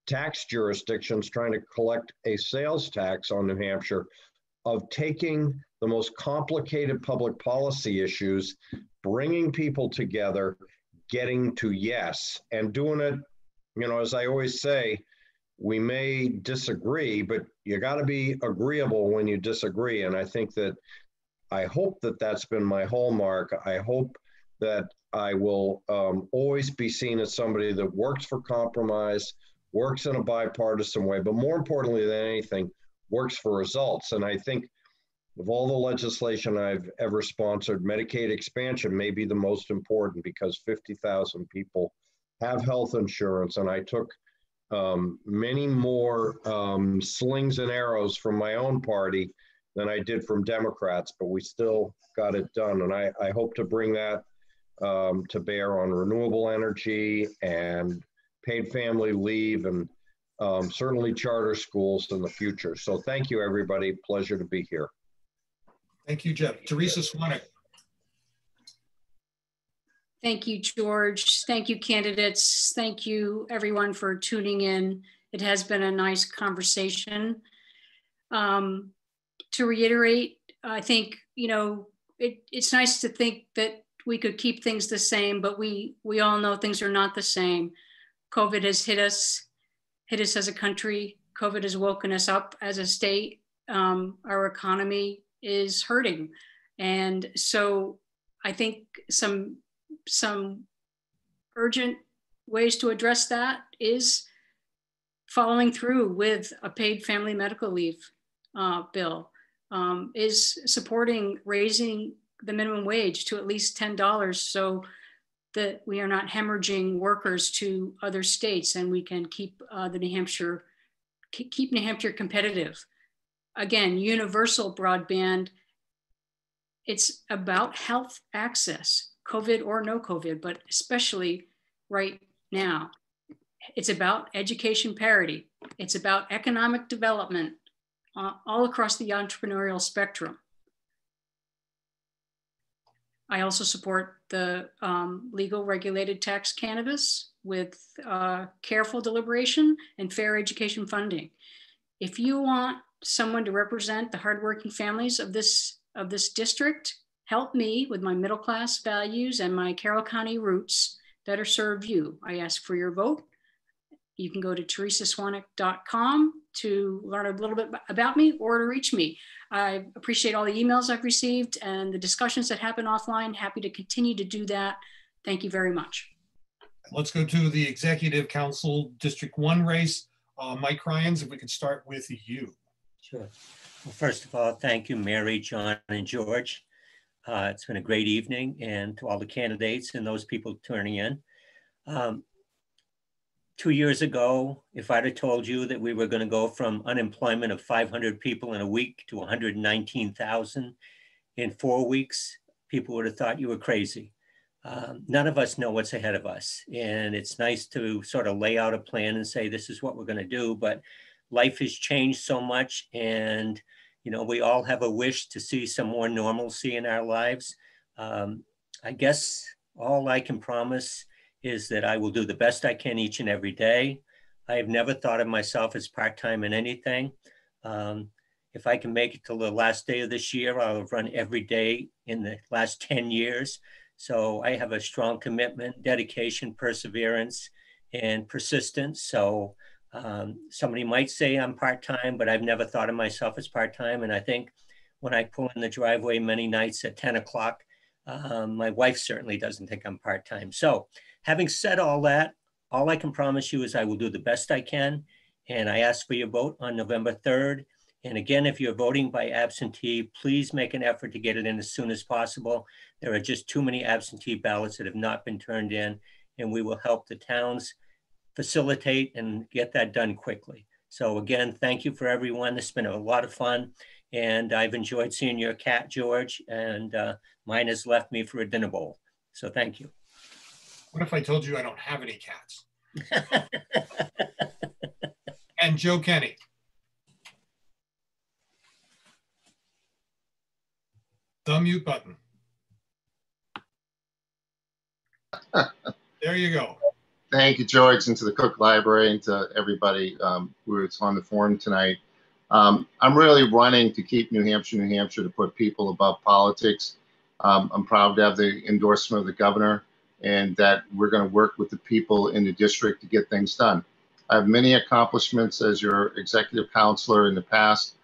tax jurisdictions trying to collect a sales tax on New Hampshire, of taking the most complicated public policy issues, bringing people together, getting to yes, and doing it, as I always say, we may disagree, but you got to be agreeable when you disagree. And I think that I hope that that's been my hallmark. I hope that I will always be seen as somebody that works for compromise, works in a bipartisan way, but more importantly than anything, works for results. And I think of all the legislation I've ever sponsored, Medicaid expansion may be the most important because 50,000 people have health insurance. And I took many more slings and arrows from my own party than I did from Democrats, but we still got it done. And I hope to bring that to bear on renewable energy and paid family leave and certainly charter schools in the future. So thank you, everybody. Pleasure to be here. Thank you, Jeff. Teresa Swanek. Thank you, George. Thank you, candidates. Thank you, everyone, for tuning in. It has been a nice conversation. To reiterate, I think, it's nice to think that we could keep things the same, but we all know things are not the same. COVID has hit us as a country. COVID has woken us up as a state. Our economy is hurting. And so I think some urgent ways to address that is following through with a paid family medical leave bill, is supporting raising the minimum wage to at least $10 so that we are not hemorrhaging workers to other states and we can keep New Hampshire competitive. Again, universal broadband, it's about health access, COVID or no COVID, but especially right now. It's about education parity. It's about economic development all across the entrepreneurial spectrum. I also support the legal regulated tax cannabis with careful deliberation and fair education funding. If you want someone to represent the hardworking families of this district, help me with my middle class values and my Carroll County roots better serve you. I ask for your vote. You can go to teresaswanek.com to learn a little bit about me or to reach me. I appreciate all the emails I've received and the discussions that happen offline. Happy to continue to do that. Thank you very much. Let's go to the Executive Council District 1 race. Mike Cryans, if we could start with you. Sure. Well, first of all, thank you, Mary, John, and George. It's been a great evening, and to all the candidates and those people turning in. 2 years ago, if I'd have told you that we were going to go from unemployment of 500 people in a week to 119,000 in 4 weeks, people would have thought you were crazy. None of us know what's ahead of us. And it's nice to sort of lay out a plan and say, this is what we're going to do. But life has changed so much. And, you know, we all have a wish to see some more normalcy in our lives. I guess all I can promise is that I will do the best I can each and every day. I have never thought of myself as part-time in anything. If I can make it till the last day of this year, I'll have run every day in the last 10 years. So I have a strong commitment, dedication, perseverance, and persistence. So somebody might say I'm part-time, but I've never thought of myself as part-time. And I think when I pull in the driveway many nights at 10 o'clock, my wife certainly doesn't think I'm part-time. So having said all that, all I can promise you is I will do the best I can. And I ask for your vote on November 3rd. And again, if you're voting by absentee, please make an effort to get it in as soon as possible. There are just too many absentee ballots that have not been turned in, and we will help the towns facilitate and get that done quickly. So again, thank you for everyone. It's been a lot of fun, and I've enjoyed seeing your cat, George, and mine has left me for a dinner bowl. So thank you. What if I told you I don't have any cats? And Joe Kenney. The mute button. There you go. Thank you, George, and to the Cook Library and to everybody who's on the forum tonight. I'm really running to keep New Hampshire, to put people above politics. I'm proud to have the endorsement of the governor and that we're going to work with the people in the district to get things done. I have many accomplishments as your executive counselor in the past.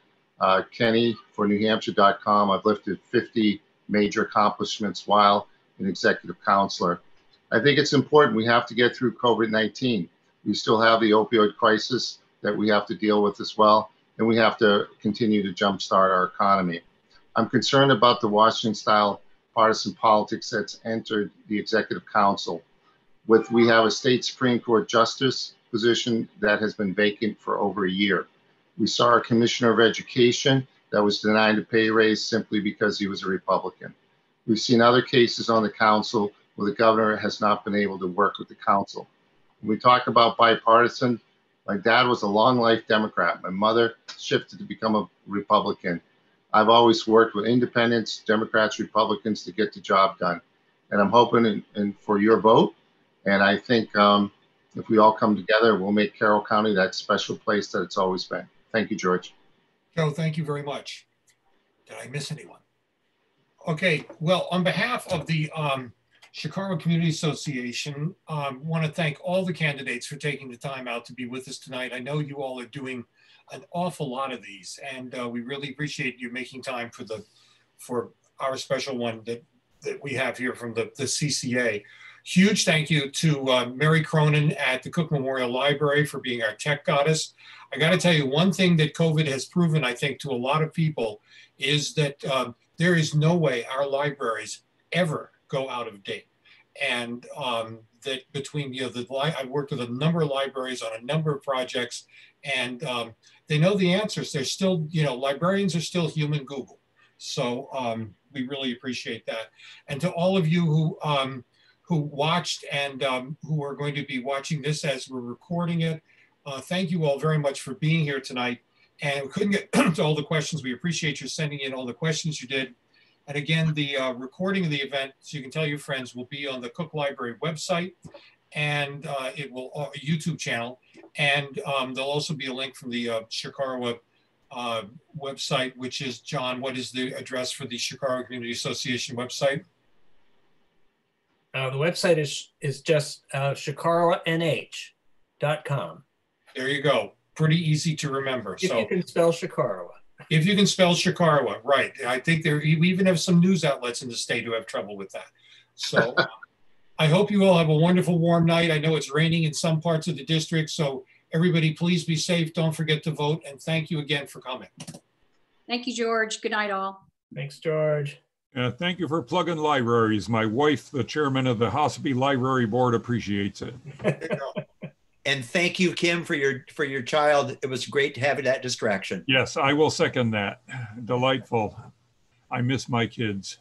Kenney for NewHampshire.com. I've lifted 50 major accomplishments while an executive counselor. I think it's important. We have to get through COVID-19. We still have the opioid crisis that we have to deal with as well, and we have to continue to jumpstart our economy. I'm concerned about the Washington-style partisan politics that's entered the executive council. We have a state Supreme Court justice position that has been vacant for over a year. We saw a commissioner of education that was denied a pay raise simply because he was a Republican. We've seen other cases on the council where the governor has not been able to work with the council. When we talk about bipartisan, my dad was a long life Democrat. My mother shifted to become a Republican. I've always worked with independents, Democrats, Republicans to get the job done. And I'm hoping for your vote. And I think if we all come together, we'll make Carroll County that special place that it's always been. Thank you, George. Joe, thank you very much. Did I miss anyone? Okay, well, on behalf of the Chocorua Community Association, want to thank all the candidates for taking the time out to be with us tonight. I know you all are doing an awful lot of these, and we really appreciate you making time for our special one that we have here from the CCA. Huge thank you to Mary Cronin at the Cook Memorial Library for being our tech goddess. I got to tell you, one thing that COVID has proven, I think, to a lot of people is that there is no way our libraries ever go out of date. And that between, I've worked with a number of libraries on a number of projects, and they know the answers. They're still, librarians are still human Google. So we really appreciate that. And to all of you who watched and who are going to be watching this as we're recording it, thank you all very much for being here tonight. And we couldn't get to all the questions. We appreciate you sending in all the questions you did. And again, the recording of the event, so you can tell your friends, will be on the Cook Library website, and it will YouTube channel. And there'll also be a link from the Chocorua website, which is, John, what is the address for the Chocorua Community Association website? The website is just chocoruanh.com. There you go. pretty easy to remember. If you can spell Chocorua. If you can spell Chocorua, right. I think we even have some news outlets in the state who have trouble with that. So I hope you all have a wonderful warm night. I know it's raining in some parts of the district, so everybody please be safe. Don't forget to vote, and thank you again for coming. Thank you, George. Good night, all. Thanks, George. Thank you for plugging libraries. My wife, the chairman of the Hossby Library Board, appreciates it. And thank you, Kim, for your child. It was great having that distraction. Yes, I will second that. Delightful. I miss my kids.